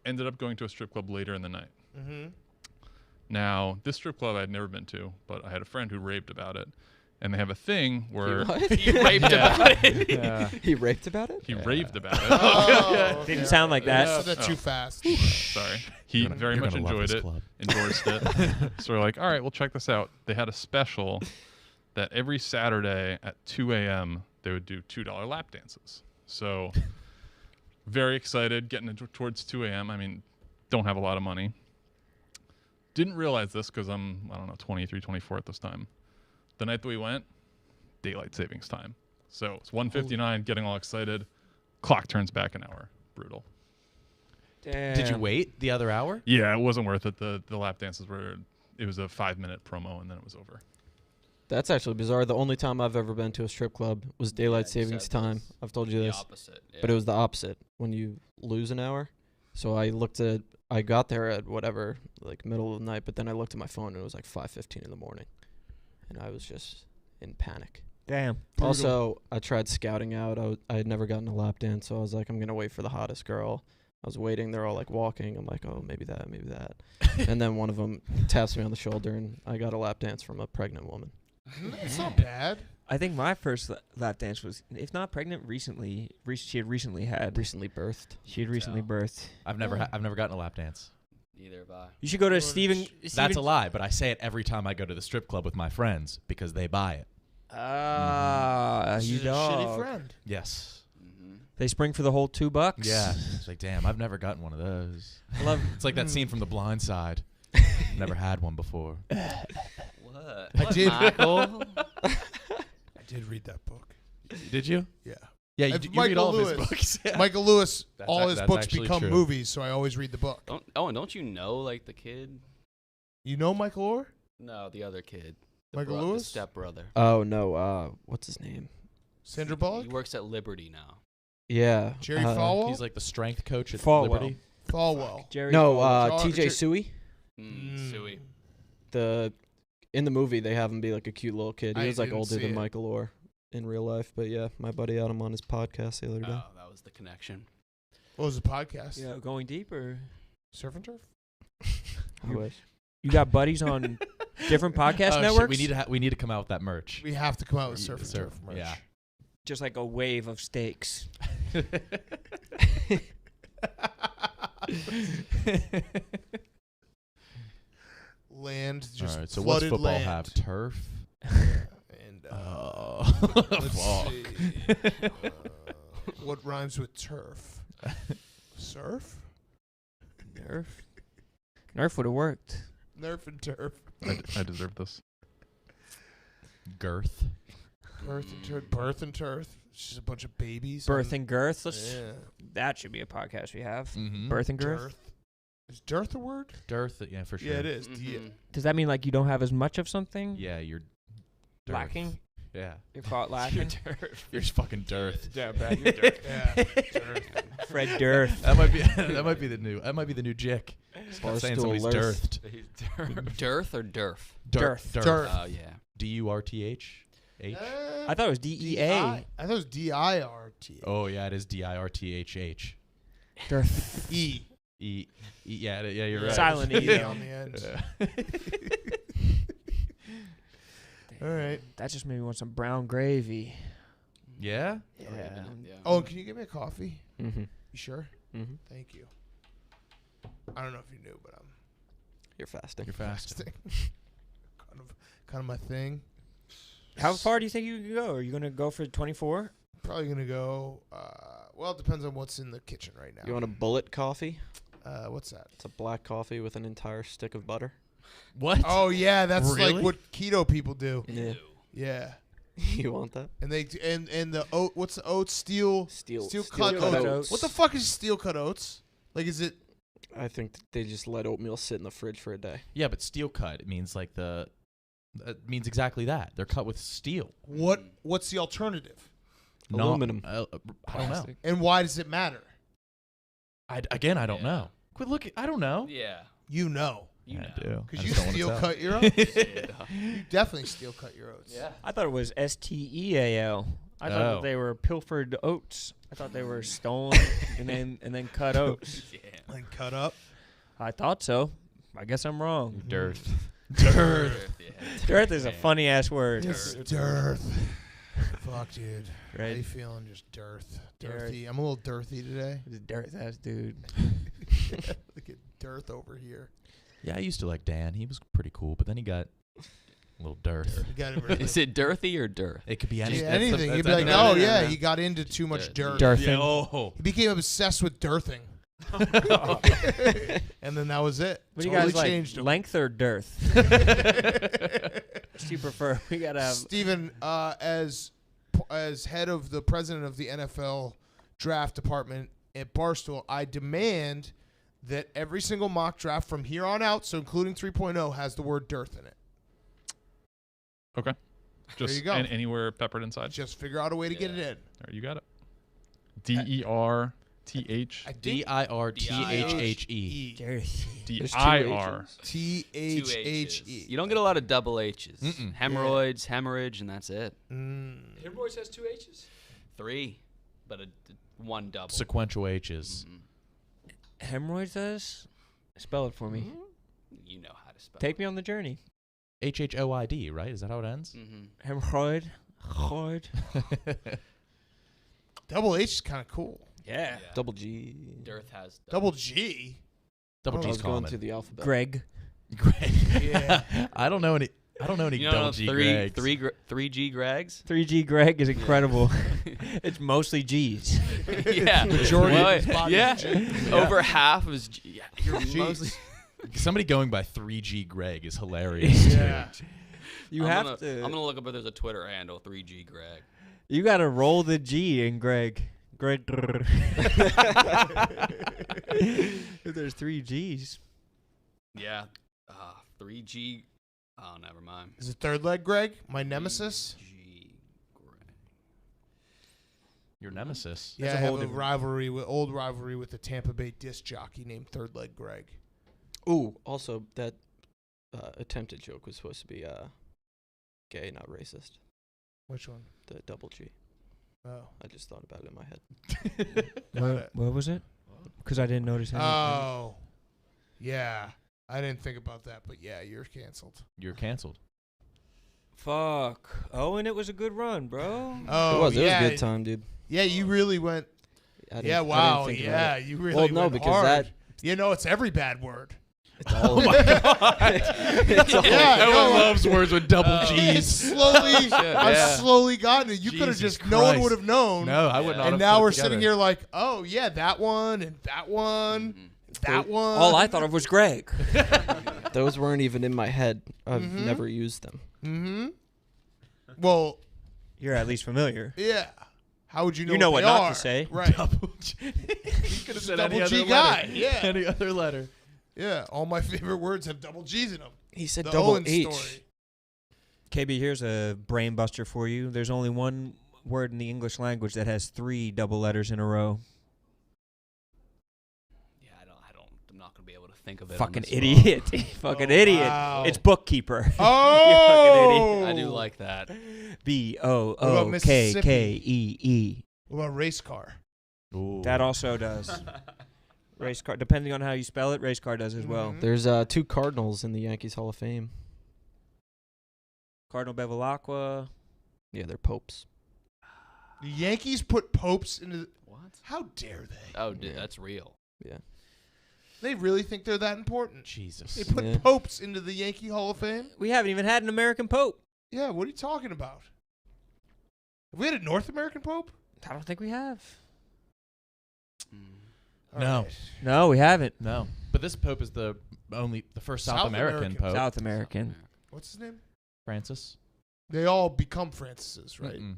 Ended up going to a strip club later in the night. Mm-hmm. Now, this strip club I'd never been to, but I had a friend who raved about it. And they have a thing where He raved about it. Yeah. He raped about it? he raved about it. Oh, Didn't sound like that. I said that too fast. Sorry. He very much enjoyed it, endorsed it. So we're like, all right, we'll check this out. They had a special that every Saturday at 2 a.m. they would do $2 lap dances. So very excited, getting towards 2 a.m. I mean, don't have a lot of money. Didn't realize this because I'm, 23, 24 at this time. The night that we went, daylight savings time. So it's 1:59, getting all excited. Clock turns back an hour. Brutal. Damn. Did you wait the other hour? Yeah, it wasn't worth it. The lap dances it was a 5-minute promo and then it was over. That's actually bizarre. The only time I've ever been to a strip club was daylight Yeah, you savings said time. this. I've told you The this. opposite. But it was the opposite when you lose an hour. So I got there at whatever, like middle of the night, but then I looked at my phone and it was like 5:15 in the morning. And I was just in panic. Damn. Also, I tried scouting out. I had never gotten a lap dance, so I was like, I'm going to wait for the hottest girl. I was waiting. They're all like walking. I'm like, oh, maybe that, maybe that. And then one of them taps me on the shoulder, and I got a lap dance from a pregnant woman. It's not bad. I think my first lap dance was, if not pregnant, recently. She had recently had. Recently birthed. She had recently birthed. I've never gotten a lap dance. Neither have I. You should go to George. Stephen. That's a lie, but I say it every time I go to the strip club with my friends because they buy it. Ah, you She's a shitty dog. friend. Yes. Mm-hmm. They spring for the whole $2. Yeah. It's like, damn, I've never gotten one of those. I love. It's like that scene from The Blind Side. Never had one before. What? I did. Michael? I did read that book. Did you? Yeah. Yeah, I've- you read Michael all of his Lewis. books. Yeah. Michael Lewis, That's all ac- his that's books actually become true. movies, so I always read the book. And don't you know like the kid? You know Michael Orr? No, the other kid. Michael The Lewis? stepbrother. Oh, no. What's his name? Sandra He Bullock? works at Liberty now. Yeah. Jerry Falwell? He's like the strength coach at Falwell. Liberty. Falwell. Jerry. No, Falwell. TJ Jer- Suey. Suey. In the movie, they have him be like a cute little kid. He I was like didn't older see than it. Michael Orr in real life. But yeah, my buddy had him on his podcast the other day. Oh, that was the connection. What was the podcast? Yeah, going deeper. Surf and Turf? I wish. You got buddies on different podcast Oh, shit, networks. we need to come out with that merch. We have to come out with Yeah, Surf and surf, Turf merch. yeah. Just like a wave of steaks. Land, just All right, so what's flooded football land. have? Turf? And Oh, let's fuck. see. What rhymes with turf? Surf? Nerf. Nerf would have worked. Nerf and turf. I deserve this. Girth. Birth and turf. Birth and turf. It's just a bunch of babies. Birth and girth. Let's, Yeah. That should be a podcast we have. Mm-hmm. Birth and girth. Dearth. Is dearth a word? Girth, yeah, for sure. Yeah, it is. Mhm. Does that mean like you don't have as much of something? Yeah, you're dearth. Lacking? Yeah. You're caught lacking? You're just fucking dearth. Yeah, bad. You're dirt. Yeah. Dearth. Fred Dearth. That might be the new jick. Stop saying Barstool somebody's Lurth. dearthed. Dearth or derf? Dearth. Dearth. Oh, yeah. DURTH. I thought it was DEA. I thought it was DIRT. Oh yeah, it is DIRTHH. Dearth. E. Yeah, you're right. Silent E. on the end. Yeah. All right. That just made me want some brown gravy. Yeah? Yeah. Oh, and can you give me a coffee? Mm-hmm. You sure? Mm-hmm. Thank you. I don't know if you knew, but I'm You're fasting. You're fast. fasting. kind of my thing. How far do you think you can go? Are you going to go for 24? Probably gonna go. Well, it depends on what's in the kitchen right now. You want a bullet coffee? What's that? It's a black coffee with an entire stick of butter. What? Oh yeah, that's Really? like what keto people do. Yeah. Yeah, You want that? and they and the oat. What's the oats? Steel cut cut oats. oats. What the fuck is steel cut oats? Like, is it? I think they just let oatmeal sit in the fridge for a day. Yeah, but steel cut, it means like it means exactly that. They're cut with steel. What's the alternative? Aluminum. I don't know. And why does it matter? I don't Yeah. know. Quit looking. I don't know. Yeah. You know. You know. I do. I Because you just don't wanna steel tell. cut your oats. Yeah. You definitely steel cut your oats. Yeah. I thought it was STEAL. I thought Oh. that they were pilfered oats. I thought they were stolen and then cut oats. Yeah. And cut up. I thought so. I guess I'm wrong. Dearth. Dearth. Yeah. Dearth is a funny ass word. It's dearth. Fuck, dude. How you Right? feeling? Just dearth. Dearth. Dirthy. I'm a little dirthy today. This dearth ass dude. Look at dearth over here. Yeah, I used to like Dan. He was pretty cool, but then he got a little dearth. You got it. Is it girthy or dearth? It could be Yeah, anything. anything. You'd be like, No, oh, no, yeah, no. he got into too much dirt. Dearthing. Oh. He became obsessed with dearthing. And then that was it. What do you Totally guys like? changed him. Length or dearth? What do you prefer? We gotta have. Steven, as head of the president of the NFL draft department at Barstool, I demand that every single mock draft from here on out, so including 3.0, has the word dearth in it. Okay. Just you go. Anywhere peppered inside. Just figure out a way to get it in. All right, you got it. DERTH. I think DIRTHHE. Dearth. DIR. THHE. You don't get a lot of double H's. Mm-mm. Hemorrhoids, hemorrhage, and that's it. Hemorrhoids has 2 H's. 3, but one double. Sequential H's. Hemorrhoids does? Spell it for me. You know how to spell. Take me on the journey. HHOID, right? Is that how it ends? Hemorrhoid. Hemorrhoid. Double H is kind of cool. Yeah. Double G. Dearth has Double G. Double Oh, I G's was going common. through the alphabet. Greg. Greg. Yeah. I don't know any You know, double G Gregs. 3G Gregs? 3G Greg is incredible. It's mostly G's. Yeah. Majority Well, of his body yeah. is G. Over half is G. Yeah, you're Jeez. mostly. Somebody going by 3G Greg is hilarious. Yeah. You I'm have gonna, to. I'm gonna look up if there's a Twitter handle 3G Greg. You got to roll the G in Greg. Greg. If there's 3 G's. Yeah. 3G. Oh, never mind. Is it third leg, Greg? My nemesis? 3G Greg. Your nemesis. Yeah, I a have whole a different- old rivalry with the Tampa Bay disc jockey named Third Leg Greg. Ooh, also that attempted joke was supposed to be gay, not racist. Which one? The double G. Oh. I just thought about it in my head. Got it. What was it? Because I didn't notice anything. Oh. Yeah. I didn't think about that, but yeah, you're canceled. You're canceled. Fuck. Oh, and it was a good run, bro. Oh, it was yeah. a good time, dude. Yeah, you really went. I didn't- Yeah, I didn't wow. think about Yeah, it. you really Well, went no, because hard. that. You know, it's every bad word. It's all Oh my god. it's all- Yeah, Everyone no, loves words with double It's G's. slowly, I've yeah. slowly gotten it. You could have Jesus just, no one Christ. would have known. No, I would not And have now put it we're together. sitting here like, oh, yeah, that one, and that one, that one. All I thought of was Greg. Those weren't even in my head. I've Mhm. never used them. Mm-hmm. Well, You're at least familiar. yeah. How would you know? You know what what they not are? to say. Right. Double G. You could have said Double any G other guy, letter. yeah. Any other letter. Yeah. All my favorite words have double G's in them. He said The double Owen H. story. KB, here's a brain buster for you. There's only one word in the English language that has 3 double letters in a row. Yeah, I'm not gonna be able to think of it. on Fucking the spot. idiot. Fucking Oh, idiot. wow. It's bookkeeper. Oh. I do like that. about BOOKKEE. What about race car? Ooh. That also does. Race car, depending on how you spell it, race car does as well. Mhm. There's 2 Cardinals in the Yankees Hall of Fame. Cardinal Bevilacqua. Yeah, they're popes. The Yankees put popes into. What? How dare they? Oh, dude, that's real. Yeah. They really think they're that important. Jesus. They put Yeah. popes into the Yankee Hall of Fame. We haven't even had an American Pope. Yeah. What are you talking about? Have we had a North American pope? I don't think we have. All No. right. No, we haven't. No. But this Pope is the first South American American. Pope. South American. What's his name? Francis. They all become Francis's, right? Mm-mm.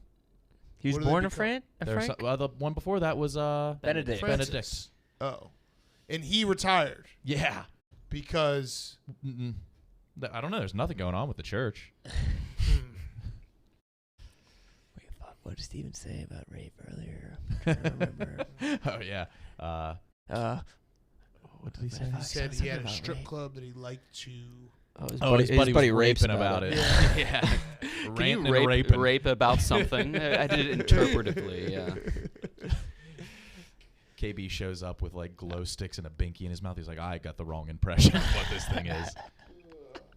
He was What do they born a become? Frank? There's the one before that was Benedict. Francis. Benedict. Oh. And he retired Yeah. because. Mm-mm. I don't know. There's nothing going on with the church. Wait, fuck. What did Steven say about rape earlier? I can't remember. Oh yeah. What did he say? He said he had a strip club that he liked to. Oh, his Oh, his buddy was rapes raping about it. Yeah. Can Ranting you and raping. rape about something? I did it interpretively. Yeah. KB shows up with like glow sticks and a binky in his mouth. He's like, I got the wrong impression of what this thing is.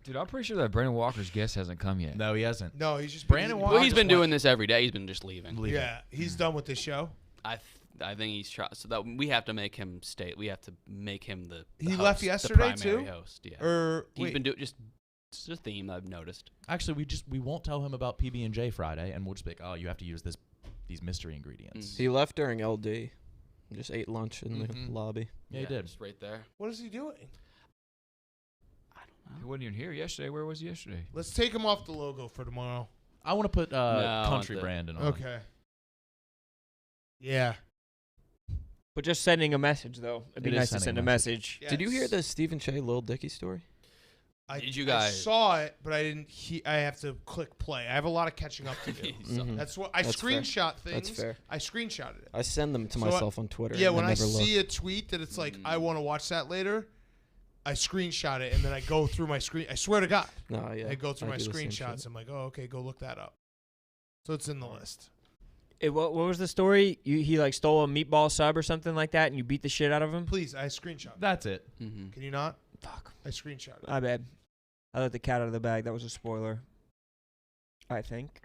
Dude, I'm pretty sure that Brandon Walker's guest hasn't come yet. No, he hasn't. No, he's just Brandon been, Well, he's been doing this every day. He's been just leaving. Yeah, he's done with this show. I think he's trying. So that we have to make him stay. We have to make him the. He host, left the yesterday, primary too? Host, yeah. Or He's wait, been doing just. It's a theme I've noticed. Actually, we won't tell him about PB&J Friday, and we'll just be like, oh, you have to use these mystery ingredients. He left during LD. Just ate lunch in the lobby. Yeah, he did. Just right there. what is he doing? He wasn't even here yesterday. Where was he yesterday? Let's take him off the logo for tomorrow. I want to put I Country want the- Brandon on. Okay. Yeah. But just sending a message, though. It'd be It is nice to sending send a a message. Did you hear the Stephen Che Lil Dicky story? Did you I guys- saw it, but I didn't. I have to click play. I have a lot of catching up to do. Mhm. That's what I That's fair. screenshot things. That's fair. I screenshotted it. I send them to So myself on Twitter. Yeah, and when I never see look. a tweet that it's like I want to watch that later, I screenshot it and then I go through my screen. I swear to God, No, yeah. I go through my do the same screenshots. shit. I'm like, oh, okay, go look that up. So it's in the list. What was the story? He like stole a meatball sub or something like that, and you beat the shit out of him? Please, I screenshot. That's it. Mm-hmm. Can you not? Fuck. I screenshot it. My bad. I let the cat out of the bag. That was a spoiler. I think.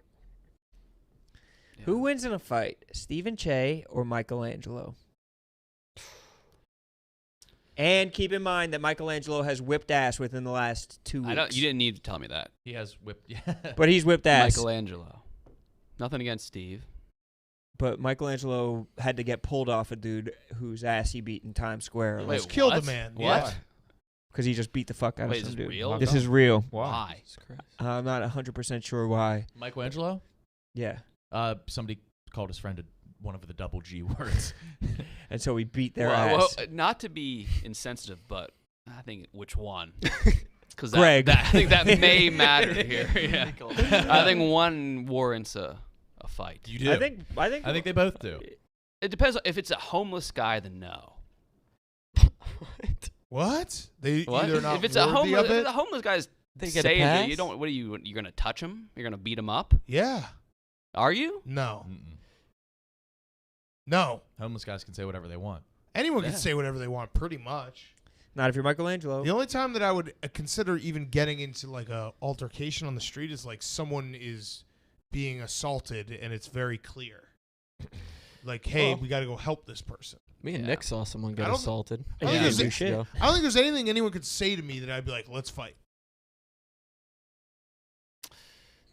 Yeah. Who wins in a fight, Stephen Che or Michelangelo? And keep in mind that Michelangelo has whipped ass within the last 2 weeks. I don't. You didn't need to tell me that. He has whipped. Yeah. But he's whipped ass. Michelangelo. Nothing against Steve. But Michelangelo had to get pulled off a dude whose ass he beat in Times Square. Wait, Let's kill the what? man. What? Yeah. Because he just beat the fuck out Wait, of is some this dude. real? This is real. Why? Jesus Christ. I'm not 100% sure why. Michelangelo? Yeah. Somebody called his friend one of the double G words. And so he beat their Well, ass. not to be insensitive, but I think which one? Because Greg. I think that may matter here. Yeah. I think one warrants a fight. You do. I think I think they both do. It depends. If it's a homeless guy, then no. What? They What? either not If it's a worthy homeless, of if it. it's a homeless guy's They get a saying that pass? you don't. What are you? You're gonna touch him? You're gonna beat him up? Yeah. Are you? No. Mm-mm. No. Homeless guys can say whatever they want. Anyone Yeah. can say whatever they want, pretty much. Not if you're Michelangelo. The only time that I would consider even getting into like a altercation on the street is like someone is being assaulted and it's very clear. Like, hey, we got to go help this person. Me and Yeah. Nick saw someone I get don't- assaulted. I don't Yeah, think do there's- shit. I don't think there's anything anyone could say to me that I'd be like, let's fight.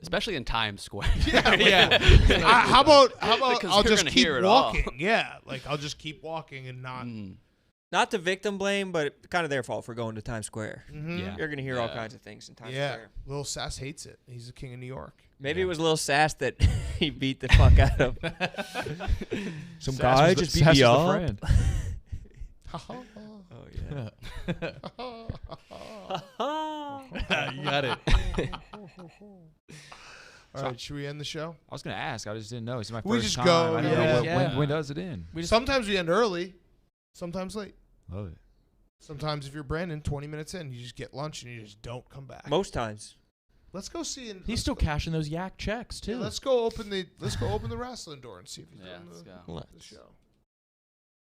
Especially in Times Square. Yeah. How about Because I'll you're just gonna keep hear it all. walking? Yeah, like I'll just keep walking and not. Mm. Not to victim blame, but kind of their fault for going to Times Square. Mhm. Yeah. You're going to hear all Yeah. kinds of things in Times Yeah, Square. Lil Sass hates it. He's the king of New York. Maybe it was a little sass that he beat the fuck out of. Some Sass guy was the- just beat Sass me was the up. friend. Oh, yeah. You got it. All right, should we end the show? I was gonna ask. I just didn't know. It's my We first just time. go, I don't yeah. know Yeah. when does it end. Sometimes we end early, sometimes late. Love it. Sometimes if you're Brandon, 20 minutes in, you just get lunch and you just don't come back. Most times. Let's go see. He's still cashing those yak checks too. Let's go open the wrestling door and see if he's Yeah, doing let's the go. show.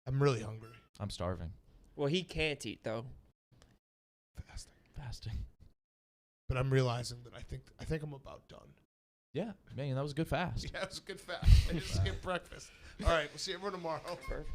I'm really hungry. I'm starving. Well, he can't eat, though. Fasting. But I'm realizing that I think I'm about done. Yeah, man, that was a good fast. Yeah, it was a good fast. I just skipped breakfast. All right, we'll see everyone tomorrow. Perfect.